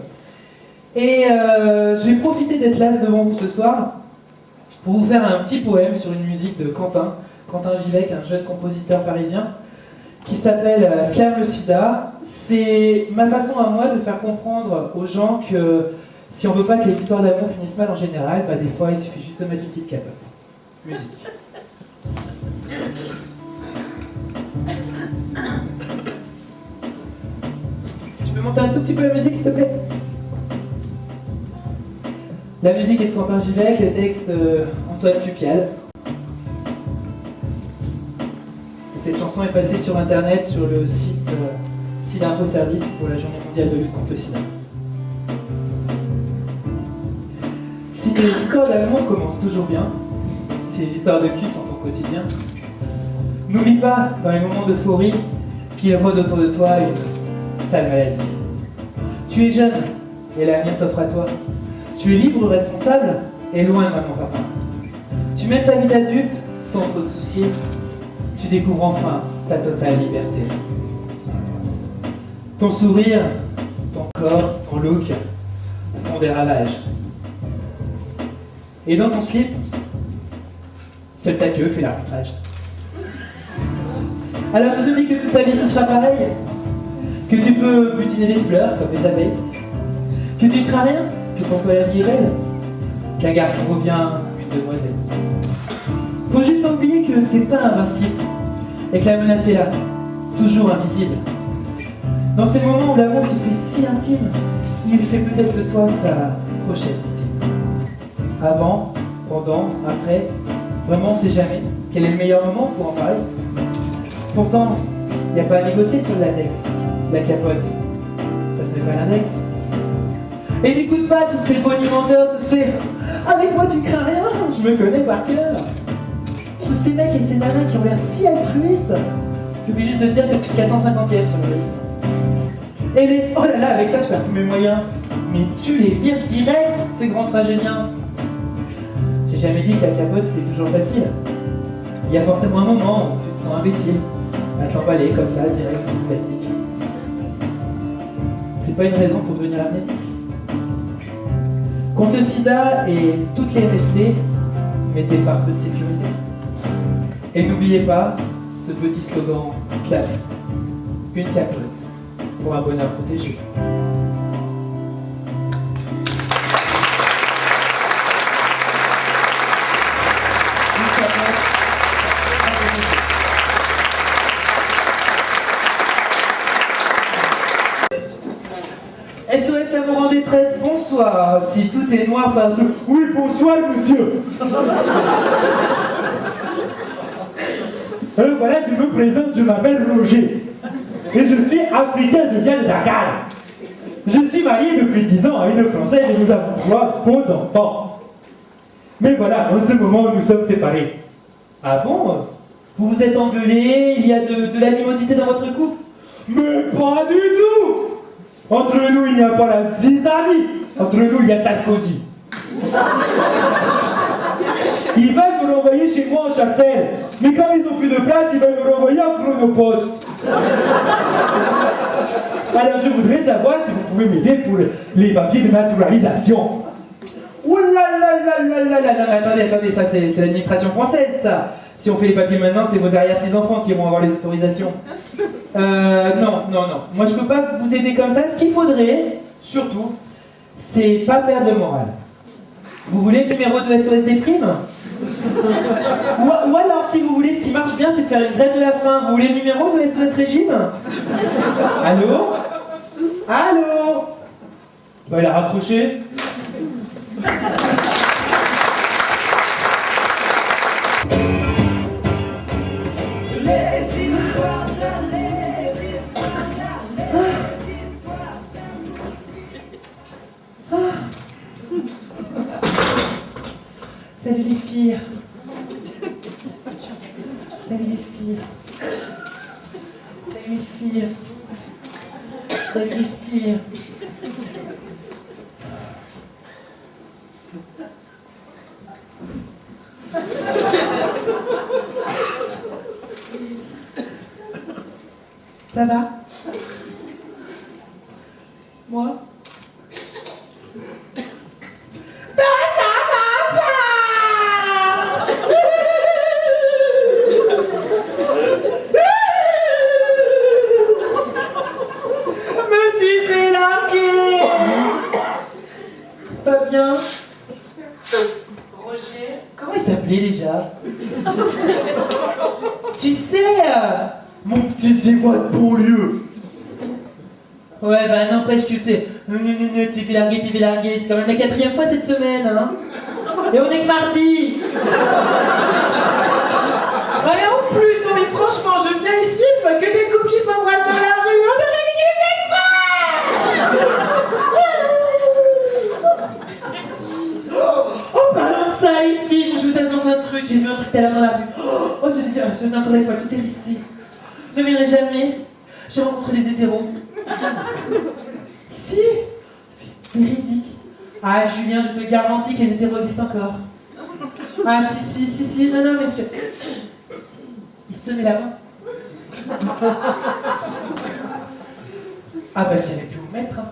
Et je vais profiter d'être là devant vous ce soir pour vous faire un petit poème sur une musique de Quentin Givec, un jeune compositeur parisien, qui s'appelle Slam le Sida. C'est ma façon à moi de faire comprendre aux gens que si on veut pas que les histoires d'amour finissent mal en général, bah des fois il suffit juste de mettre une petite capote. Musique. Tu peux monter un tout petit peu la musique s'il te plaît? La musique est de Quentin Givec, le texte Antoine Cupial. Et cette chanson est passée sur internet sur le site Sida Info Service pour la journée mondiale de lutte contre le sida. Si les histoires d'amour commencent toujours bien, si les histoires de cul sont ton quotidien, n'oublie pas, dans les moments d'euphorie, qu'il rôde autour de toi une sale maladie. Tu es jeune et l'avenir s'offre à toi. Tu es libre, responsable et loin de maman papa. Tu mènes ta vie d'adulte sans trop de soucis. Tu découvres enfin ta totale liberté. Ton sourire, ton corps, ton look font des ravages. Et dans ton slip, seule ta queue fait l'arbitrage. Alors tu te dis que toute ta vie ce sera pareil, que tu peux butiner des fleurs comme les abeilles, que tu ne crains rien, que pour toi la vie est belle, qu'un garçon vaut bien une demoiselle. Faut juste pas oublier que t'es pas invincible et que la menace est là, toujours invisible. Dans ces moments où l'amour se fait si intime, il fait peut-être de toi sa prochaine victime. Avant, pendant, après, vraiment on sait jamais quel est le meilleur moment pour en parler. Pourtant, il n'y a pas à négocier sur le latex, la capote, ça se met pas à l'index. Et n'écoute pas tous ces bonimenteurs, tous ces « avec moi tu crains rien, je me connais par cœur ». Tous ces mecs et ces nanas qui ont l'air si altruistes que j'ai juste de dire que t'es 450e sur la liste. Et les « oh là là, avec ça je perds tous mes moyens ». Mais tu les vires direct, ces grands tragédiens. J'ai jamais dit que la capote c'était toujours facile. Il y a forcément un moment où tu te sens imbécile, à t'emballer comme ça, direct dans le plastique. C'est pas une raison pour devenir amnésique. Contre le sida et toutes les MST, mettez le pare-feu de sécurité. Et n'oubliez pas ce petit slogan slam, une capote pour un bonheur protégé. SOS Amour en détresse, bonsoir. Si tout est noir partout. Oui, bonsoir, monsieur. Voilà, je me présente, je m'appelle Roger. Et je suis africain, je viens de Dakar. Je suis marié depuis 10 ans à une Française et nous avons 3 beaux enfants. Mais voilà, en ce moment, nous sommes séparés. Ah bon? Vous vous êtes engueulé, il y a de l'animosité dans votre couple? Mais pas du tout. Entre nous, il n'y a pas la zizanie. Entre nous, il y a Sarkozy. Ils veulent me renvoyer chez moi en Châtel. Mais comme ils n'ont plus de place, ils veulent me renvoyer en chronopost. Alors je voudrais savoir si vous pouvez m'aider pour les papiers de naturalisation. Ouh là là là là là là là, attendez, ça c'est l'administration française ça. Si on fait les papiers maintenant, c'est vos arrière-petits-enfants qui vont avoir les autorisations. Non, moi je peux pas vous aider comme ça. Ce qu'il faudrait, surtout, c'est pas perdre le moral. Vous voulez le numéro de SOS des primes? Ou alors, si vous voulez, ce qui marche bien, c'est de faire une grève de la faim. Vous voulez le numéro de SOS Régime? Allô? Allô? Bah, il a raccroché. Salut les filles. Salut les filles. Salut les filles. Salut les filles. Ça va? Moi? Fabien, Roger, comment il s'appelait déjà? Tu sais, Mon petit zévois de banlieue. ouais, bah n'empêche que c'est... t'es largué, c'est quand même la 4e fois cette semaine, hein? Et on est que mardi! Allez, en plus, non mais franchement, je viens ici, je vois que des couples qui s'embrassent dans la rue, on devrait oh, parlant de ça, les filles, je vous t'annonce un truc, j'ai vu un truc tout à l'heure dans la rue. Oh, je n'entendrai pas, tout est ici. Ne viendrai jamais. J'ai rencontré des hétéros. Si, véridique. Ah, Julien, je te garantis que les hétéros existent encore. Ah, si, non, mais je... Il se tenait la main. Ah, bah, j'avais pu vous mettre. Hein.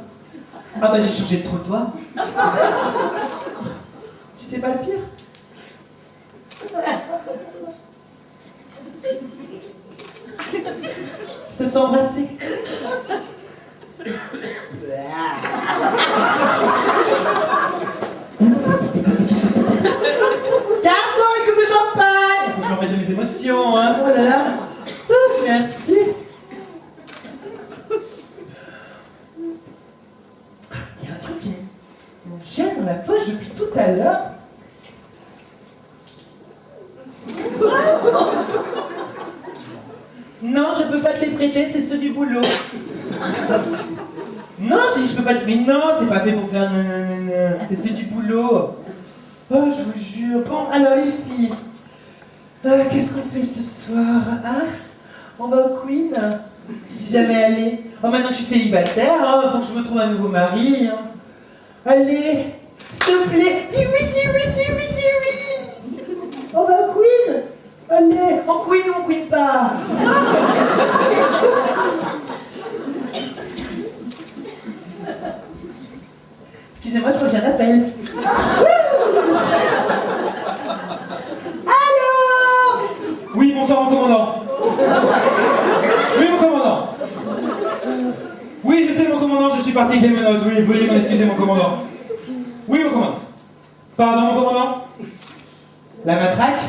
Ah, bah, j'ai changé de trottoir. Tu sais pas le pire? Se sont embrassés. Garçon, une coupe de champagne! Faut que je me remette de mes émotions, hein? Oh là là! Merci! Il y a un truc qui me gêne dans la poche depuis tout à l'heure. Non, je peux pas te les prêter, c'est ceux du boulot. Non, je peux pas te... Mais non, c'est pas fait pour faire... C'est ceux du boulot. Oh, je vous jure. Bon, alors les filles. Qu'est-ce qu'on fait ce soir, hein? On va au Queen? Je suis jamais allée. Oh, maintenant que je suis célibataire, hein, faut que je me trouve un nouveau mari. Hein. Allez, s'il te plaît, dis oui, dis oui, dis oui, dis oui. On va au Queen? Allez, on queen ou on queen pas? Excusez-moi, je crois que j'ai un appel. Allô? Oui, bonsoir, mon commandant. Oui, mon commandant. Oui, je sais, mon commandant, je suis parti avec les menottes. Oui, veuillez m'excuser, mon commandant. Oui, mon commandant. Pardon, mon commandant. La matraque?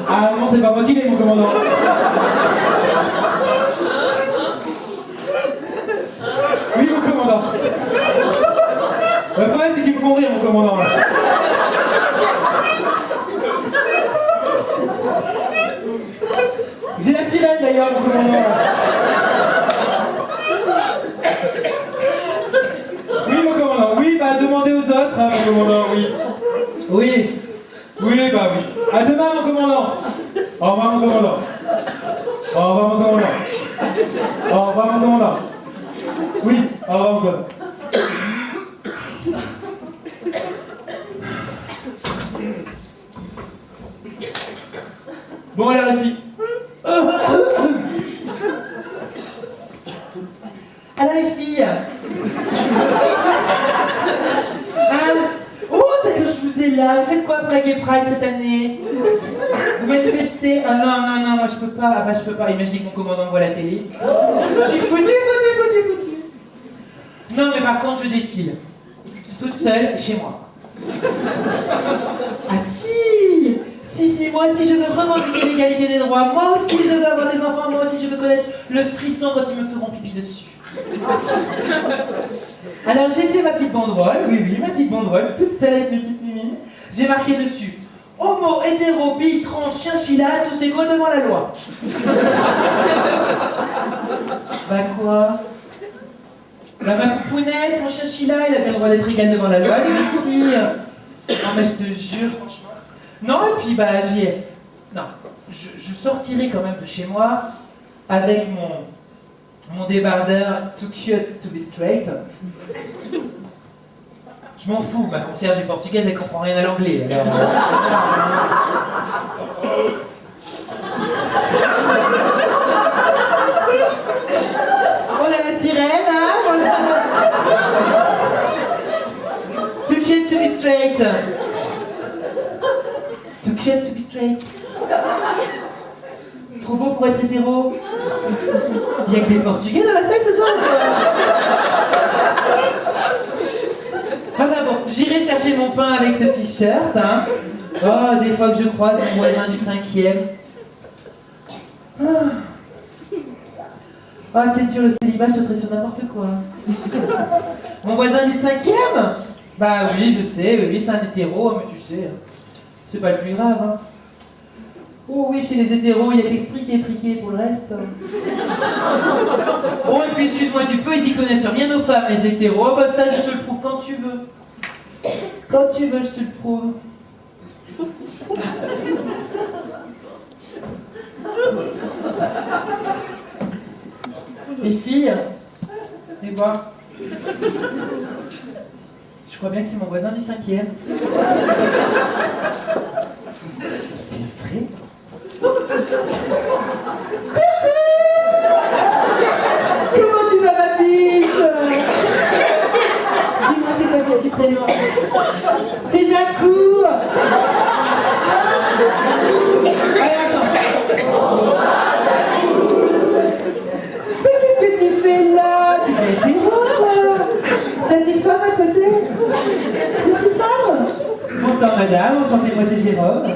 Ah non, c'est pas moi qui l'ai, mon commandant. Oui, mon commandant. Le problème, c'est qu'ils me font rire, mon commandant. Là. J'ai la sirène, d'ailleurs, mon commandant. Oui, mon commandant. Oui, bah, demandez aux autres, hein, mon commandant, oui. Oui. Oui, bah oui. À demain, mon commandant. Au revoir, mon commandant. Au revoir, mon commandant. Au revoir, mon commandant. Oui, au revoir, mon commandant. Bon, alors, les filles. Alors les filles. Oh, t'as que je vous ai là. Vous faites quoi pour la Gay Pride cette année? Vous manifestez? Ah non, moi je peux pas. Ah bah je peux pas. Imaginez que mon commandant voit la télé. Je suis foutu. Non, mais par contre, je défile. Toute seule, chez moi. Ah si! Si, moi aussi je veux revendiquer l'égalité des droits. Moi aussi je veux avoir des enfants. Moi aussi je veux connaître le frisson quand ils me feront pipi dessus. Alors j'ai fait ma petite banderole, oui, ma petite banderole, toute seule avec mes petites mimines. J'ai marqué dessus: homo, hétéro, bi, trans, chinchilla, tous égaux devant la loi. Bah quoi? Bah ma pouponette, mon chinchilla, il a bien le droit d'être égal devant la loi, lui aussi. Non mais je te jure, franchement. Non, et puis bah j'y ai. Non, je sortirai quand même de chez moi avec mon débardeur too cute to be straight. Je m'en fous, ma concierge est portugaise, elle comprend rien à l'anglais. Alors, oh là la sirène, hein? Too cute to be straight. Too cute to be straight. Trop beau pour être hétéro. Il y a que des Portugais dans la salle ce soir. Enfin bon, j'irai chercher mon pain avec ce t-shirt. Hein. Oh, des fois que je croise mon voisin du 5e. Ah, c'est dur le célibat, je sauterais sur n'importe quoi. Mon voisin du 5e? Bah oui, je sais, lui c'est un hétéro, mais tu sais, c'est pas le plus grave. Hein. Oh oui, chez les hétéros, il y a que l'esprit qui est triqué pour le reste. Oh, et puis excuse-moi du peu, ils y connaissent rien aux femmes, les hétéros. Oh, bah ça, je te le prouve quand tu veux. Quand tu veux, je te le prouve. Les filles, et moi. Je crois bien que c'est mon voisin du 5e. C'est vrai? Comment tu vas, ma biche? Dis-moi, c'est quoi ton petit prénom? C'est Jacou. Allez, ensemble. Mais qu'est-ce que tu fais là? Tu vas être héros, toi. C'est une petite femme à côté? C'est une petite femme? Bonsoir, madame. Enchantez-moi, c'est Jérôme.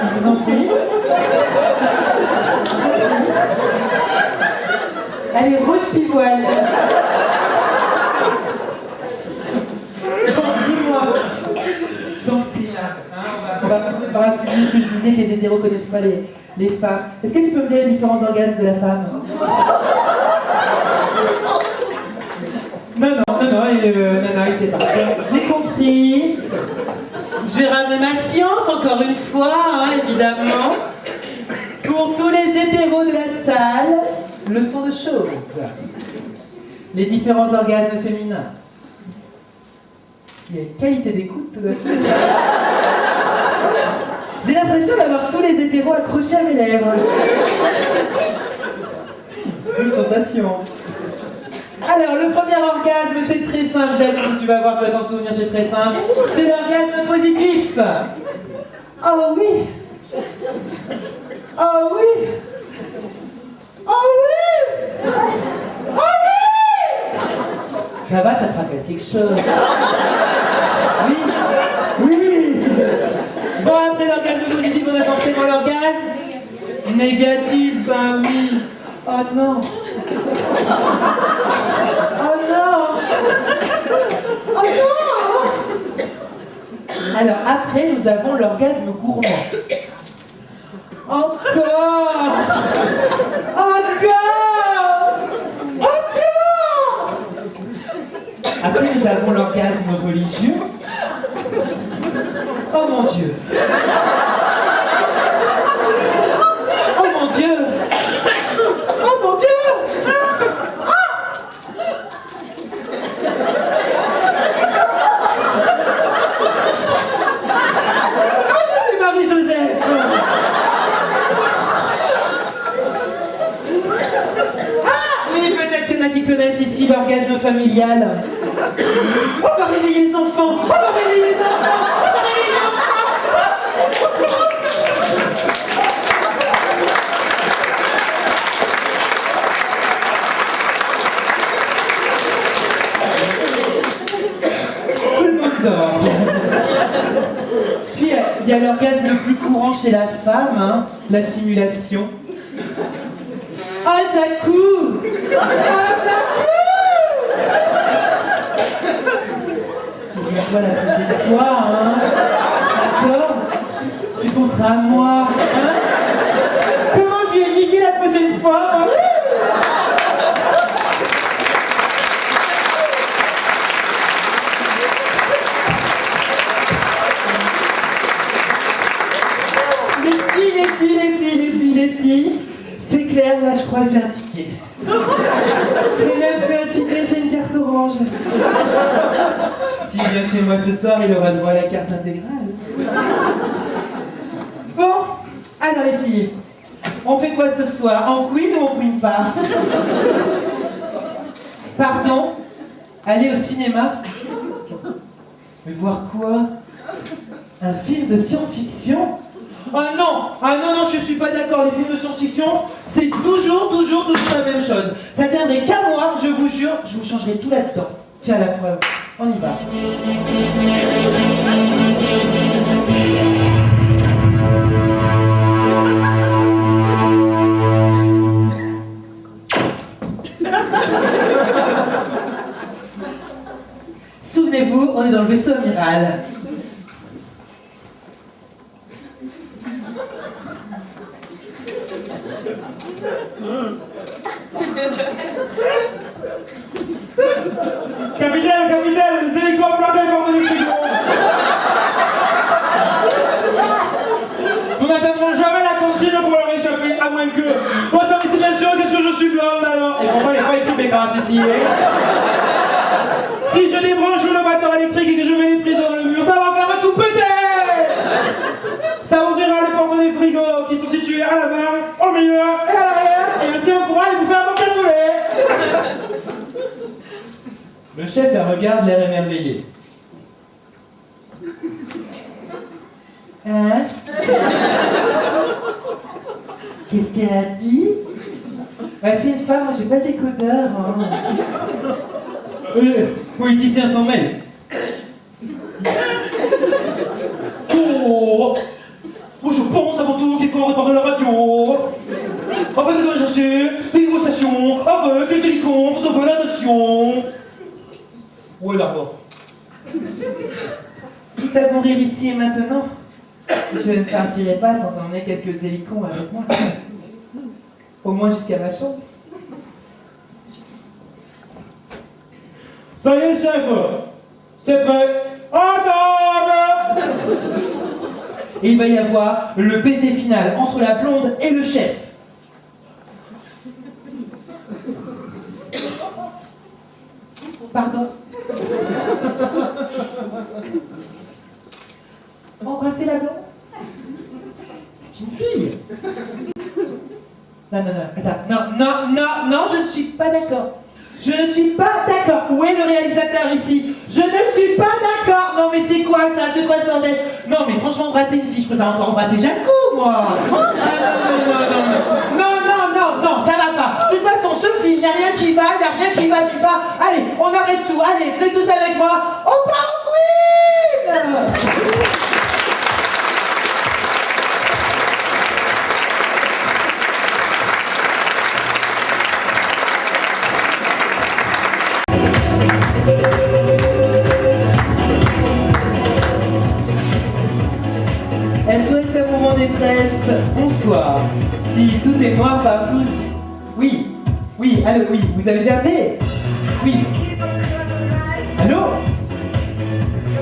Je vous en prie. Allez, rouge pivoine. Dis-moi. Donc, on va finir ce que je disais que les hétéros ne connaissent pas les femmes. Est-ce que tu peux me dire les différents orgasmes de la femme? Non, il s'est parti. J'ai compris. Je vais ramener ma science encore une fois, hein, évidemment. Pour tous les hétéros de la salle, leçon de choses. Les différents orgasmes féminins. Il y a une qualité d'écoute. J'ai l'impression d'avoir tous les hétéros accrochés à mes lèvres. Une sensation. Alors, le premier orgasme, c'est très simple, Jacques, tu vas voir, tu vas t'en souvenir, c'est très simple. C'est l'orgasme positif. Oh oui. Oh oui. Oh oui. Oh oui. Ça va, ça te rappelle quelque chose? Oui. Oui. Bon, après l'orgasme positif, on a forcément l'orgasme négatif, ben oui. Oh non. Oh non. Oh non. Alors après, nous avons l'orgasme gourmand. Encore. Encore. Encore. Après, nous avons l'orgasme religieux. Oh mon Dieu. Oh mon Dieu. Oh mon Dieu. Marie-Joseph. Ah oui, peut-être qu'il y en a qui connaissent ici l'orgasme familial. On va réveiller les enfants. On va réveiller les enfants. On va réveiller les enfants. Tout le monde dort. Puis il y a l'orgasme le plus courant chez la femme, hein, la simulation. Ah, j'accouds! Ah, j'accouds! Souviens-toi la prochaine fois, hein? D'accord? Tu penseras à moi, hein? Comment je lui ai niqué la prochaine fois, hein? Les filles, c'est clair, là je crois que j'ai un ticket. C'est même plus un ticket, c'est une carte orange. S'il vient chez moi ce soir, il aura droit à la carte intégrale. Bon, alors les filles, on fait quoi ce soir? En queen ou on queen pas? Pardon? Aller au cinéma? Mais voir quoi? Un film de science-fiction? Ah non, je suis pas d'accord, les films de science-fiction, c'est toujours la même chose. Ça tiendrait qu'à moi, je vous jure, je vous changerai tout là-dedans. Tiens, la preuve, on y va. Souvenez-vous, on est dans le vaisseau amiral. Capitaine, les hélicos plantés bord du frigo. Nous n'atteindrons jamais la cantine pour leur échapper, à moins que... Moi, ça me dit bien sûr, qu'est-ce que je suis blonde alors? Et pourquoi il n'est pas écrit Bécasse ici, hein? Si je débranche le batteur électrique et que je mets les prises dans le mur, ça va faire tout péter! Ça ouvrira les portes des frigos qui sont situés à l'avant, au milieu et à l'arrière, et ainsi on pourra les bouffer avant de cassouler. Le chef la regarde l'air émerveillé. Hein? Qu'est-ce qu'elle a dit? Ouais, c'est une femme, moi j'ai pas le décodeur. Hein. Le politicien s'en mêle. Oh, moi je pense avant tout qu'il faut réparer la radio. Afin de chercher des négociations avec les hélicons pour sauver la nation. Où est l'arbre? Quitte à mourir ici et maintenant, je ne partirai pas sans emmener quelques hélicons avec moi. Au moins jusqu'à ma chambre. Ça y est, chef, c'est prêt. Attends! Et il va y avoir le baiser final entre la blonde et le chef. Pardon. Embrasser la blonde? C'est une fille. Non, attends. Non, je ne suis pas d'accord. Je ne suis pas d'accord. Où est le réalisateur ici? Je ne suis pas d'accord. Non, mais c'est quoi ça? C'est quoi ce bordel? Non, mais franchement, embrasser une fille, je préfère encore embrasser Jacou, moi. Non, ça va pas. De toute façon, ce film, il n'y a rien qui va, nulle part. Allez, on arrête tout. Allez, venez tous avec moi. On part en queen! SOS amour en détresse, bonsoir. Si tout est noir partout, si... Oui, allô, oui, vous avez déjà appelé? Oui. Allô?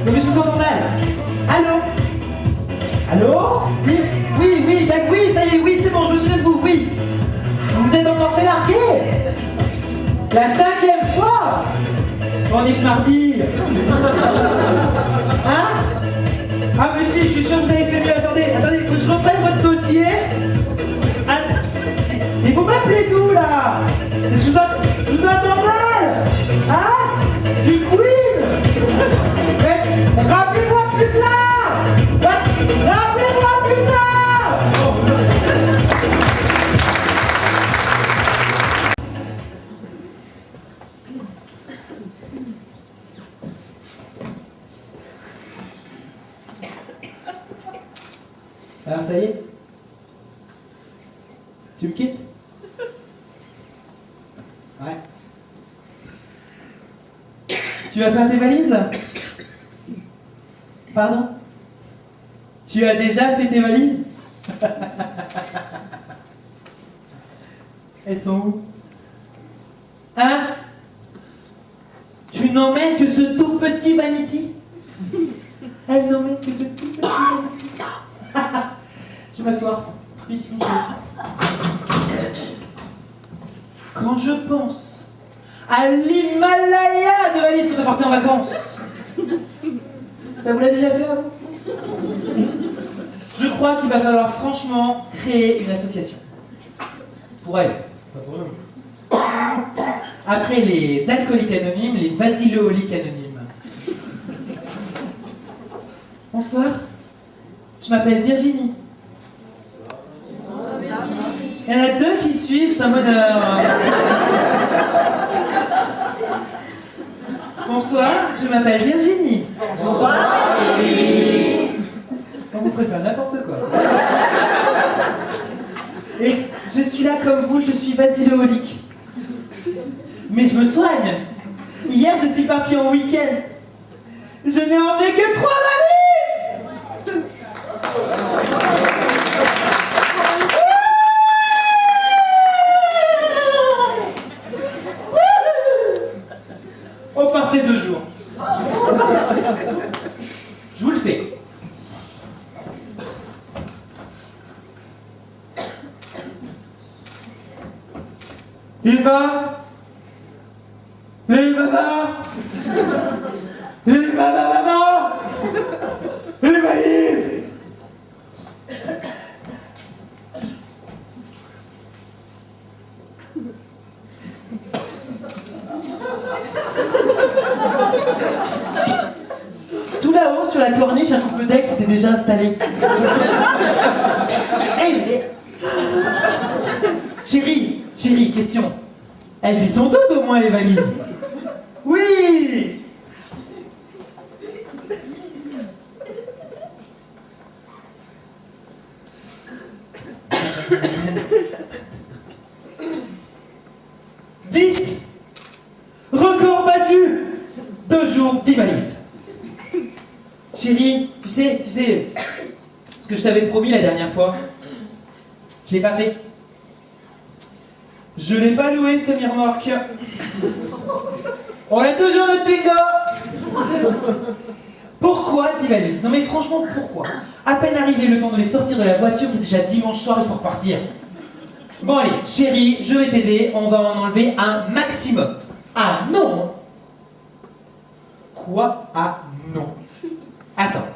Non mais je vous entends mal. Allô? Oui, ça y est, oui, c'est bon, je me souviens de vous, oui. Vous vous êtes encore fait larguer? La 5e fois? On est que mardi. Hein? Ah mais si, je suis sûr que vous avez fait mieux. Attendez, que je reprenne votre dossier. Ah, mais vous m'appelez d'où là? Je vous entends mal. Hein? Du Queen? Mais rappelez-moi plus tard. Rappelez-moi plus tard. Alors ça y est? Tu me quittes? Ouais. Tu vas faire tes valises? Pardon? Tu as déjà fait tes valises? Elles sont où? Hein? Tu n'emmènes que ce tout petit vanity? Elle n'emmène que ce tout petit vanity. Je vais m'asseoir. Vite, une chaise. Quand je pense à l'Himalaya de valises que tu as porté en vacances, ça vous l'a déjà fait avant? Je crois qu'il va falloir franchement créer une association. Pour elle, pas pour nous. Après les alcooliques anonymes, les basilooliques anonymes. Bonsoir, je m'appelle Virginie. Il y en a deux qui suivent, c'est un bonheur. Bonsoir, je m'appelle Virginie. Bonsoir, Virginie. Vous préférez n'importe quoi. Et je suis là comme vous, je suis basiloolique. Mais je me soigne. Hier, je suis partie en week-end. Je n'ai emmené que 3 valises. On partait 2 jours. Je vous le fais. Il va. Les mamas. Les mamas. Les valises. Tout là-haut, sur la corniche, un couple d'ex s'était déjà installé. Hey, chérie, question. Elles y sont toutes au moins, les valises? Oui. 10. Record battu. 2 jours, 10 valises. Chérie, tu sais, ce que je t'avais promis la dernière fois, je l'ai pas fait. Je l'ai pas loué de semi-remorque. On a toujours notre Twingo. Pourquoi 10 valises? Non mais franchement, pourquoi? À peine arrivé le temps de les sortir de la voiture, c'est déjà dimanche soir, il faut repartir. Bon allez, chérie, je vais t'aider, on va en enlever un maximum. Ah non. Quoi? Ah non. Attends.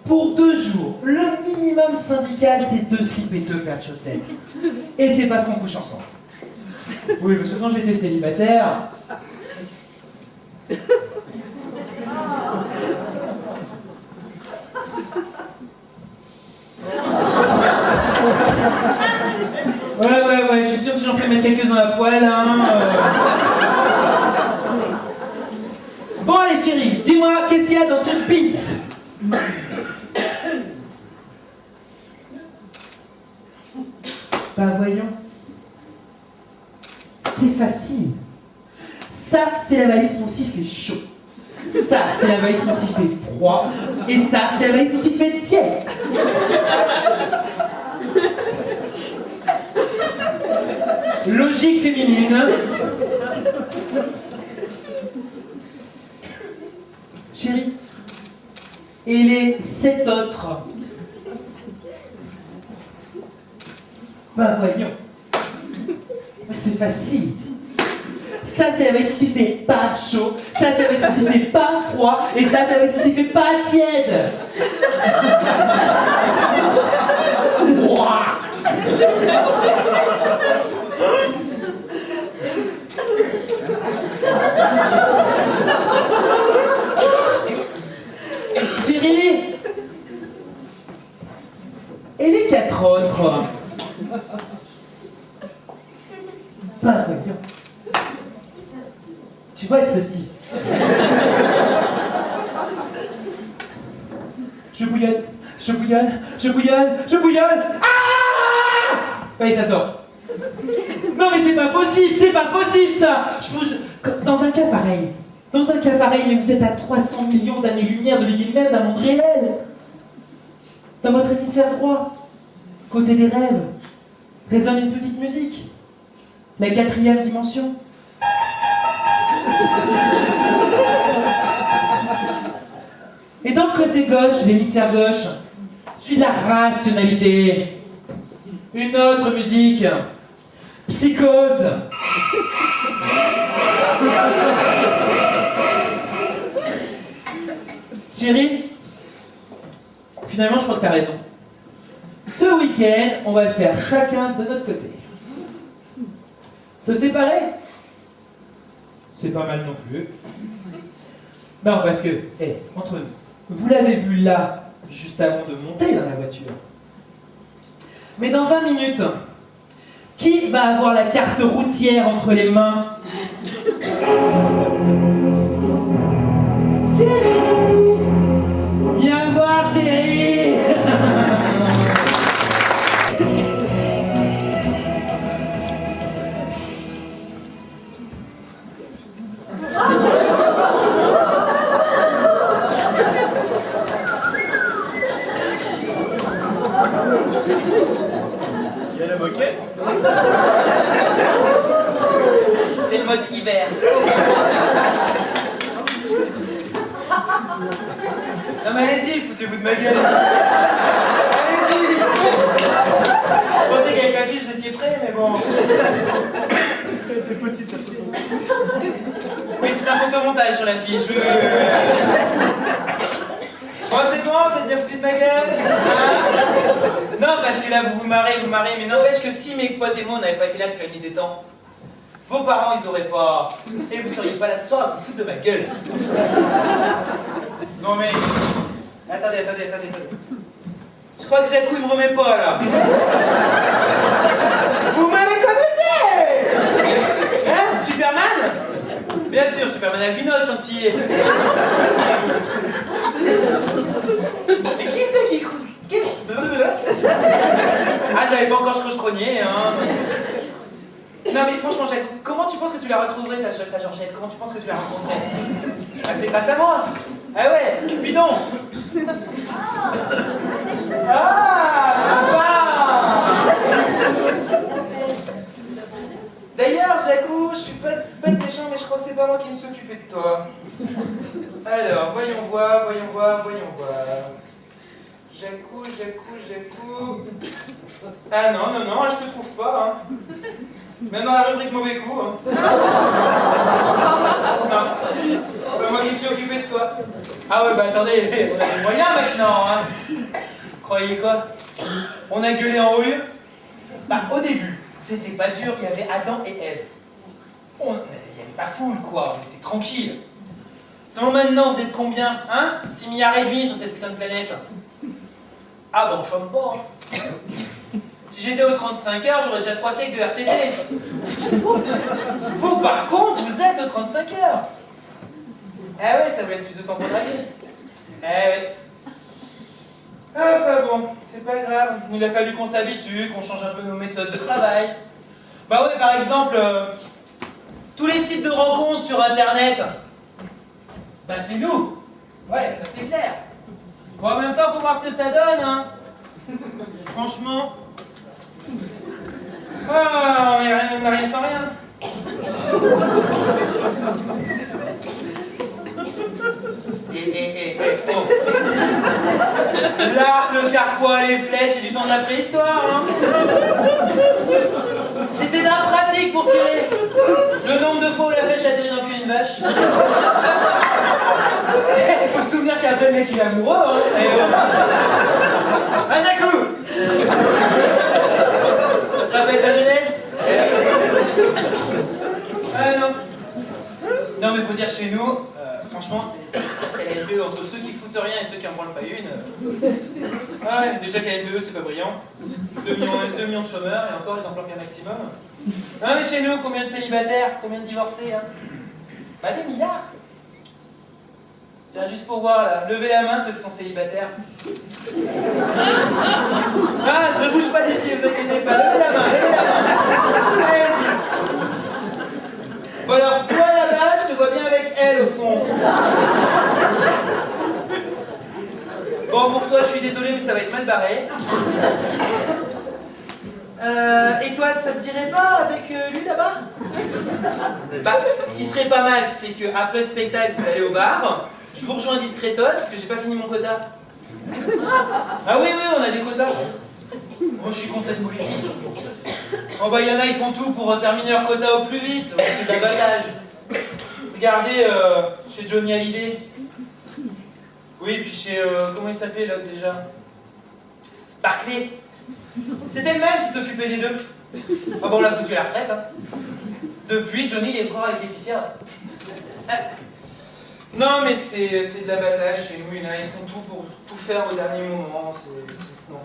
Pour 2 jours, le minimum syndical, c'est 2 slips et 2 paires de chaussettes. Et c'est parce qu'on couche ensemble. Oui, parce que quand j'étais célibataire... Ouais, je suis sûr que si j'en fais mettre quelques-uns à poil, hein... Bon allez chérie, dis-moi, qu'est-ce qu'il y a dans tout ce Spitz? Bah voyons. C'est facile. Ça, c'est la valise pour s'il fait chaud. Ça, c'est la valise pour s'il fait froid. Et ça, c'est la valise pour s'il fait tiède. Logique féminine. Chérie. Et les 7 autres? Bah voyons. C'est facile. Ça, c'est la valise pour s'il fait pas chaud. Ça, c'est la valise pour s'il fait pas froid. Et ça, c'est la valise pour s'il fait pas tiède. Ouah. Chérie. Et les 4 autres? Pas voyons. Tu vas être petit. Je bouillonne, je bouillonne. Ah! Fallait que ça sorte. Non mais c'est pas possible ça. Dans un cas pareil, mais vous êtes à 300 millions d'années-lumière de l'univers même d'un monde réel. Dans votre hémisphère droit, côté des rêves, résonne une petite musique. La 4e dimension. Et dans le côté gauche, l'hémisphère gauche, suit de la rationalité. Une autre musique. Psychose. Chérie, finalement, je crois que t'as raison. Ce week-end, on va le faire chacun de notre côté. Se séparer, C'est pas mal non plus. non, parce que, entre nous, vous l'avez vu là, juste avant de monter dans la voiture. Mais dans 20 minutes, qui va avoir la carte routière entre les mains? Chérie! Viens voir, chérie! C'est le mode hiver. Non mais allez-y, foutez-vous de ma gueule. Allez-y. Je pensais qu'avec la fiche vous étiez prêts, mais bon. Oui, c'est un photomontage sur la fiche. Oui. Oh, c'est bon, vous êtes bien foutu de ma gueule, hein? Non, parce que là, vous vous marrez, mais n'empêche que si mes potes et moi, on n'avait pas été là depuis la nuit des temps, vos parents, ils auraient pas... Et vous seriez pas là ce soir à vous foutre de ma gueule. Non mais... Attendez. Je crois que Jacou, il me remet pas, là. Vous me les connaissez? Hein? Superman? Bien sûr, Superman albinos, ton petit... Mais qui c'est qui... Ah, j'avais pas encore scroche-crogné, hein. Non mais franchement, Jacques, comment tu penses que tu la retrouverais, ta Georgette? Comment tu penses que tu la rencontrerais? Ah, c'est grâce à moi. Ah ouais, Cupidon. Ah, sympa. D'ailleurs, Jacou, je suis pas méchant, mais je crois que c'est pas moi qui me suis occupé de toi. Alors, voyons voir. Jacou. Ah non, je te trouve pas, hein. Même dans la rubrique mauvais coup, hein. Non, c'est pas moi qui me suis occupé de toi. Ah ouais, bah attendez, on a des moyens maintenant, hein. Vous croyez quoi? On a gueulé en haut lieu? Bah au début, c'était pas dur, il y avait Adam et Ève. Il n'y avait pas foule, quoi, on était tranquille. Seulement maintenant, vous êtes combien, hein? 6 milliards et demi sur cette putain de planète. Ah bah on chôme pas, hein. Si j'étais aux 35 heures, j'aurais déjà 3 siècles de RTT. Vous, par contre, vous êtes aux 35 heures. Eh ouais, ça vous laisse plus de temps pour draguer. Eh ouais. Enfin bon, c'est pas grave. Il a fallu qu'on s'habitue, qu'on change un peu nos méthodes de travail. Bah ouais, par exemple, tous les sites de rencontres sur Internet, bah c'est nous. Ouais, ça c'est clair. Bon, en même temps, faut voir ce que ça donne, hein. Franchement. Ah, on n'a rien sans rien. Oh. Là, le carquois, les flèches, c'est du temps de la préhistoire, hein. C'était d'un pratique pour tirer. Le nombre de fois où la flèche a atterri dans le cul d'une vache. Il faut se souvenir qu'après le mec il est amoureux, hein. Un Jacou. Tu te rappelles ta jeunesse? Ah non. Non mais faut dire chez nous, franchement c'est qu'elle a lieu entre ceux qui foutent rien et ceux qui en branlent pas une. Ah ouais, déjà qu'à LBE c'est pas brillant. 2 millions de chômeurs et encore ils en planquent un maximum. Non mais chez nous, combien de célibataires, combien de divorcés, hein? Bah des milliards. Tiens, juste pour voir là, levez la main ceux qui sont célibataires. Ah, je bouge pas d'ici, vous inquiétez pas, levez la main, levez la main. Allez-y. Bon alors, toi là-bas, je te vois bien avec elle au fond. Bon, pour toi, je suis désolé, mais ça va être mal barré. Et toi, ça te dirait pas avec lui là-bas? Bah, ce qui serait pas mal, c'est qu'après le spectacle, vous allez au bar, je vous rejoins discretos, parce que j'ai pas fini mon quota. Ah oui, on a des quotas. Moi, je suis contre cette politique. Oh bah, il y en a, ils font tout pour terminer leur quota au plus vite. C'est de l'abattage. Regardez, chez Johnny Hallyday. Oui, puis chez, comment il s'appelait l'autre déjà? Barclay. C'était le même qui s'occupait des deux. Ah bon, on l'a foutu à la retraite. Hein. Depuis, Johnny, il est encore avec Laetitia. Non, mais c'est de l'abattage chez nous. Ils font tout pour tout faire au dernier moment. Non.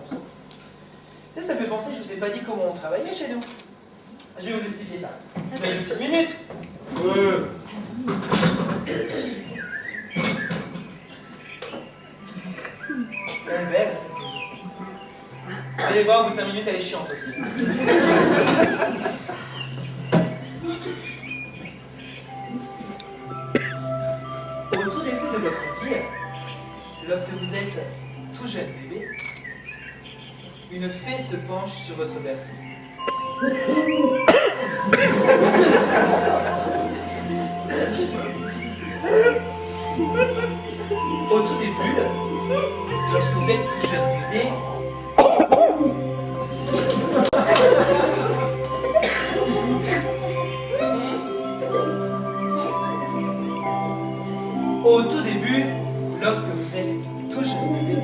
Ça fait penser, je vous ai pas dit comment on travaillait chez nous. Je vais vous expliquer ça. Vous avez une petite minute? Elle est belle, cette maison. Vous allez voir, au bout de 5 minutes, elle est chiante aussi. Au tout début de votre vie, lorsque vous êtes tout jeune bébé, une fée se penche sur votre berceau. Au tout début, lorsque vous êtes tout jeune bébé, au tout début, lorsque vous êtes tout jeune bébé,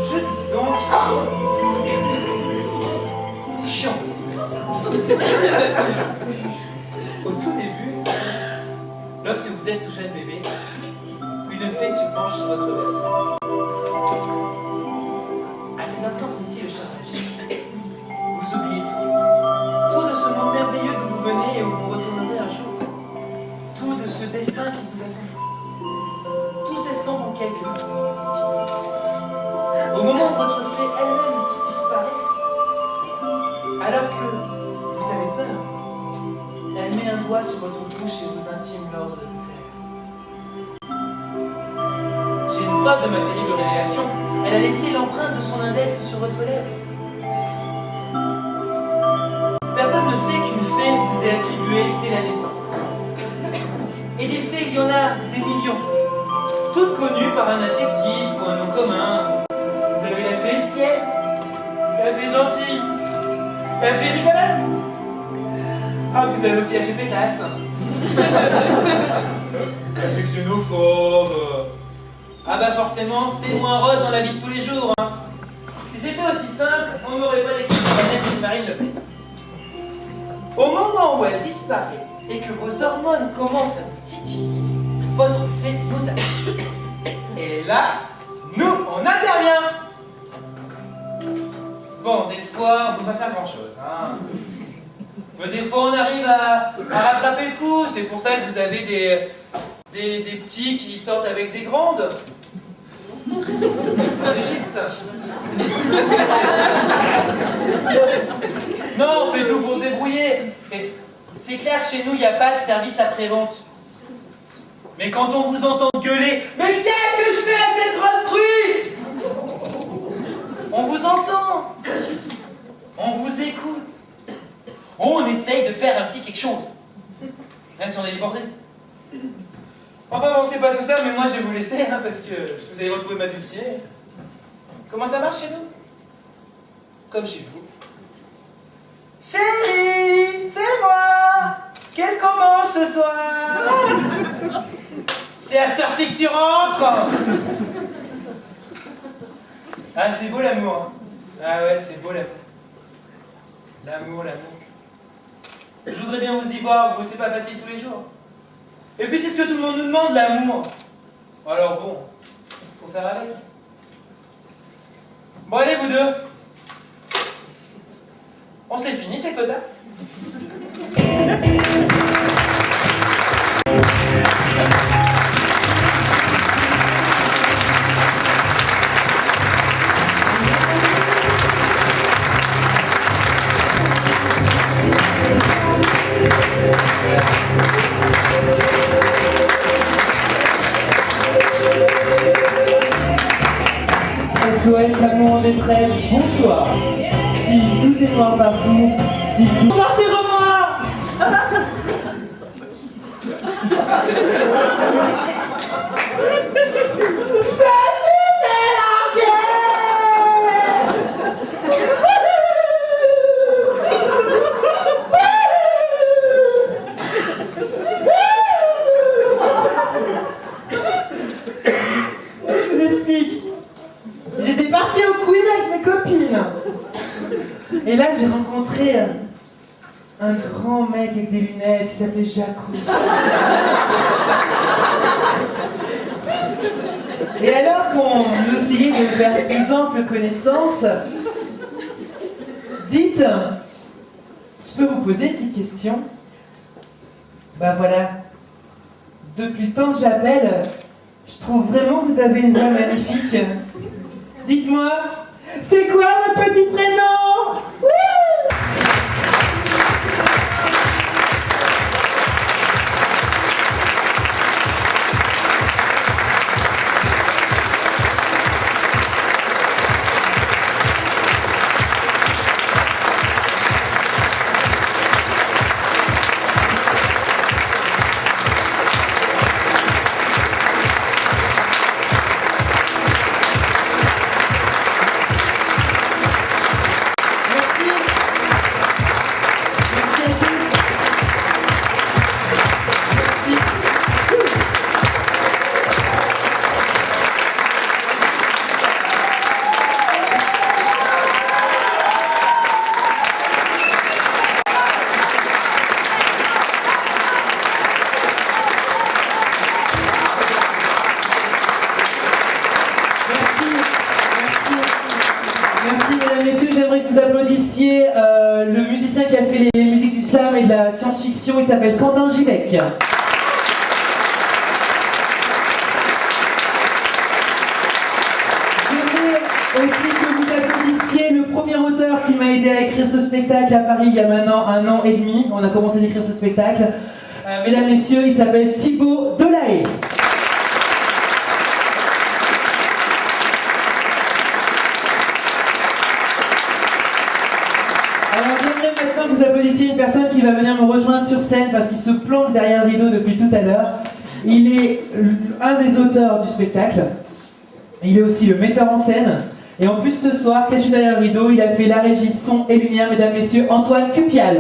je disais donc, c'est chiant aussi. Au tout début, lorsque vous êtes tout jeune bébé, une fée se penche sur votre berceau. À cet instant précis, le cher magique, vous oubliez tout de ce monde merveilleux d'où vous venez et où vous retournerez un jour, tout de ce destin qui vous attend. Tout s'estompe en quelques instants. Au moment où votre fée elle-même disparaît, alors que vous avez peur, elle met un doigt sur votre bouche et vous intime l'ordre de vous taire. J'ai une preuve de ma terrible révélation. Elle a laissé l'empreinte de son index sur votre lèvre. Personne ne sait qu'une fée vous est attribuée dès la naissance. Et des fées, il y en a des millions. Toutes connues par un adjectif ou un nom commun. Vous avez la fée espiègle, la fée gentille, la fée rigolote. Ah, vous avez aussi la fée pétasse. La fée xénophobe. Ah bah forcément, c'est moins rose dans la vie de tous les jours. Hein. Si c'était aussi simple, on n'aurait pas d'équipe de Vanessa et de Marine Le Pen. Au moment où elle disparaît et que vos hormones commencent à vous titiller, votre fée nous appelle. Et là, nous, on intervient. Bon, des fois, on peut pas faire grand-chose. Hein. Mais des fois, on arrive à rattraper le coup. C'est pour ça que vous avez des petits qui sortent avec des grandes. En Égypte. Non, on fait tout pour se débrouiller. Mais c'est clair, chez nous, il n'y a pas de service après-vente. Mais quand on vous entend gueuler, mais qu'est-ce que je fais avec cette grosse truie? On vous entend. On vous écoute. On essaye de faire un petit quelque chose. Même si on est débordé. Enfin bon, c'est pas tout ça, mais moi je vais vous laisser, hein, parce que vous allez retrouver ma dulcière. Comment ça marche chez nous? Comme chez vous. Chérie, c'est moi. Qu'est-ce qu'on mange ce soir? C'est à cette heure-ci que tu rentres. Ah, c'est beau l'amour. Hein. Ah ouais, c'est beau l'amour. L'amour. Je voudrais bien vous y voir, vous, c'est pas facile tous les jours. Et puis c'est ce que tout le monde nous demande, l'amour. Alors bon, faut faire avec. Bon, allez, vous deux. On se les finit, ces quotas. SOS, amour en détresse, bonsoir. Si tout est noir partout, si tout... Bonsoir, c'est Romain. Je vous explique. J'étais partie au Queen avec mes copines. Et là, j'ai rencontré un grand mec avec des lunettes, il s'appelait Jacou. Et alors qu'on essayait de faire plus ample connaissance, dites, je peux vous poser une petite question? Bah voilà, depuis le temps que j'appelle, je trouve vraiment que vous avez une voix magnifique. Dites-moi, c'est quoi votre petit prénom? Vous applaudissiez le musicien qui a fait les musiques du slam et de la science-fiction, il s'appelle Quentin Gilec. Je voudrais aussi que vous applaudissiez le premier auteur qui m'a aidé à écrire ce spectacle à Paris il y a maintenant 1 an et demi. On a commencé d'écrire ce spectacle. Mesdames, messieurs, il s'appelle Thibaut Delahaye. Vous applaudissiez une personne qui va venir me rejoindre sur scène parce qu'il se planque derrière le rideau depuis tout à l'heure. Il est un des auteurs du spectacle. Il est aussi le metteur en scène. Et en plus ce soir, caché derrière le rideau, il a fait la régie son et lumière, mesdames, messieurs, Antoine Cupial.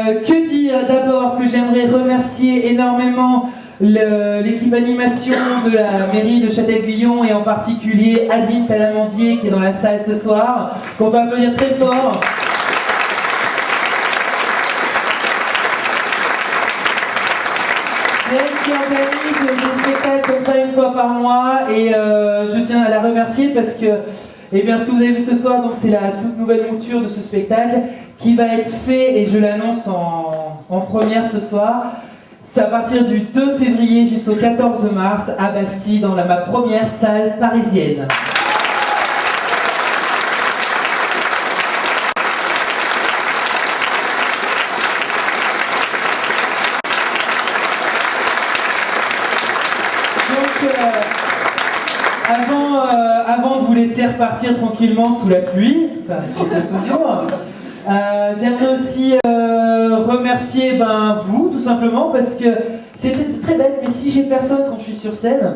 Que dire? D'abord que j'aimerais remercier énormément l'équipe animation de la mairie de Châtel-Guyon et en particulier Adeline Talamandier qui est dans la salle ce soir, qu'on va applaudir très fort. C'est elle qui organise des spectacles comme ça une fois par mois et je tiens à la remercier parce que eh bien, ce que vous avez vu ce soir, donc c'est la toute nouvelle mouture de ce spectacle qui va être fait, et je l'annonce en première ce soir, c'est à partir du 2 février jusqu'au 14 mars à Bastille, dans ma première salle parisienne. Donc, avant de vous laisser repartir tranquillement sous la pluie, enfin, c'est toujours, j'aimerais aussi remercier vous, tout simplement, parce que c'était très bête, mais si j'ai personne quand je suis sur scène,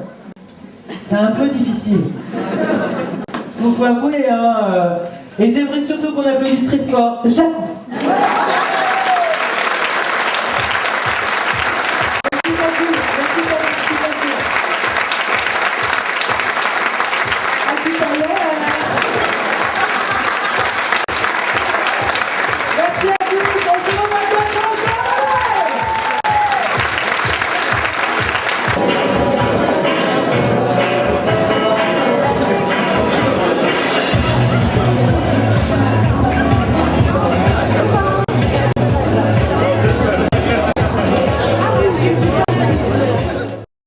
c'est un peu difficile. Faut avouer, hein. Et j'aimerais surtout qu'on applaudisse très fort Jacou.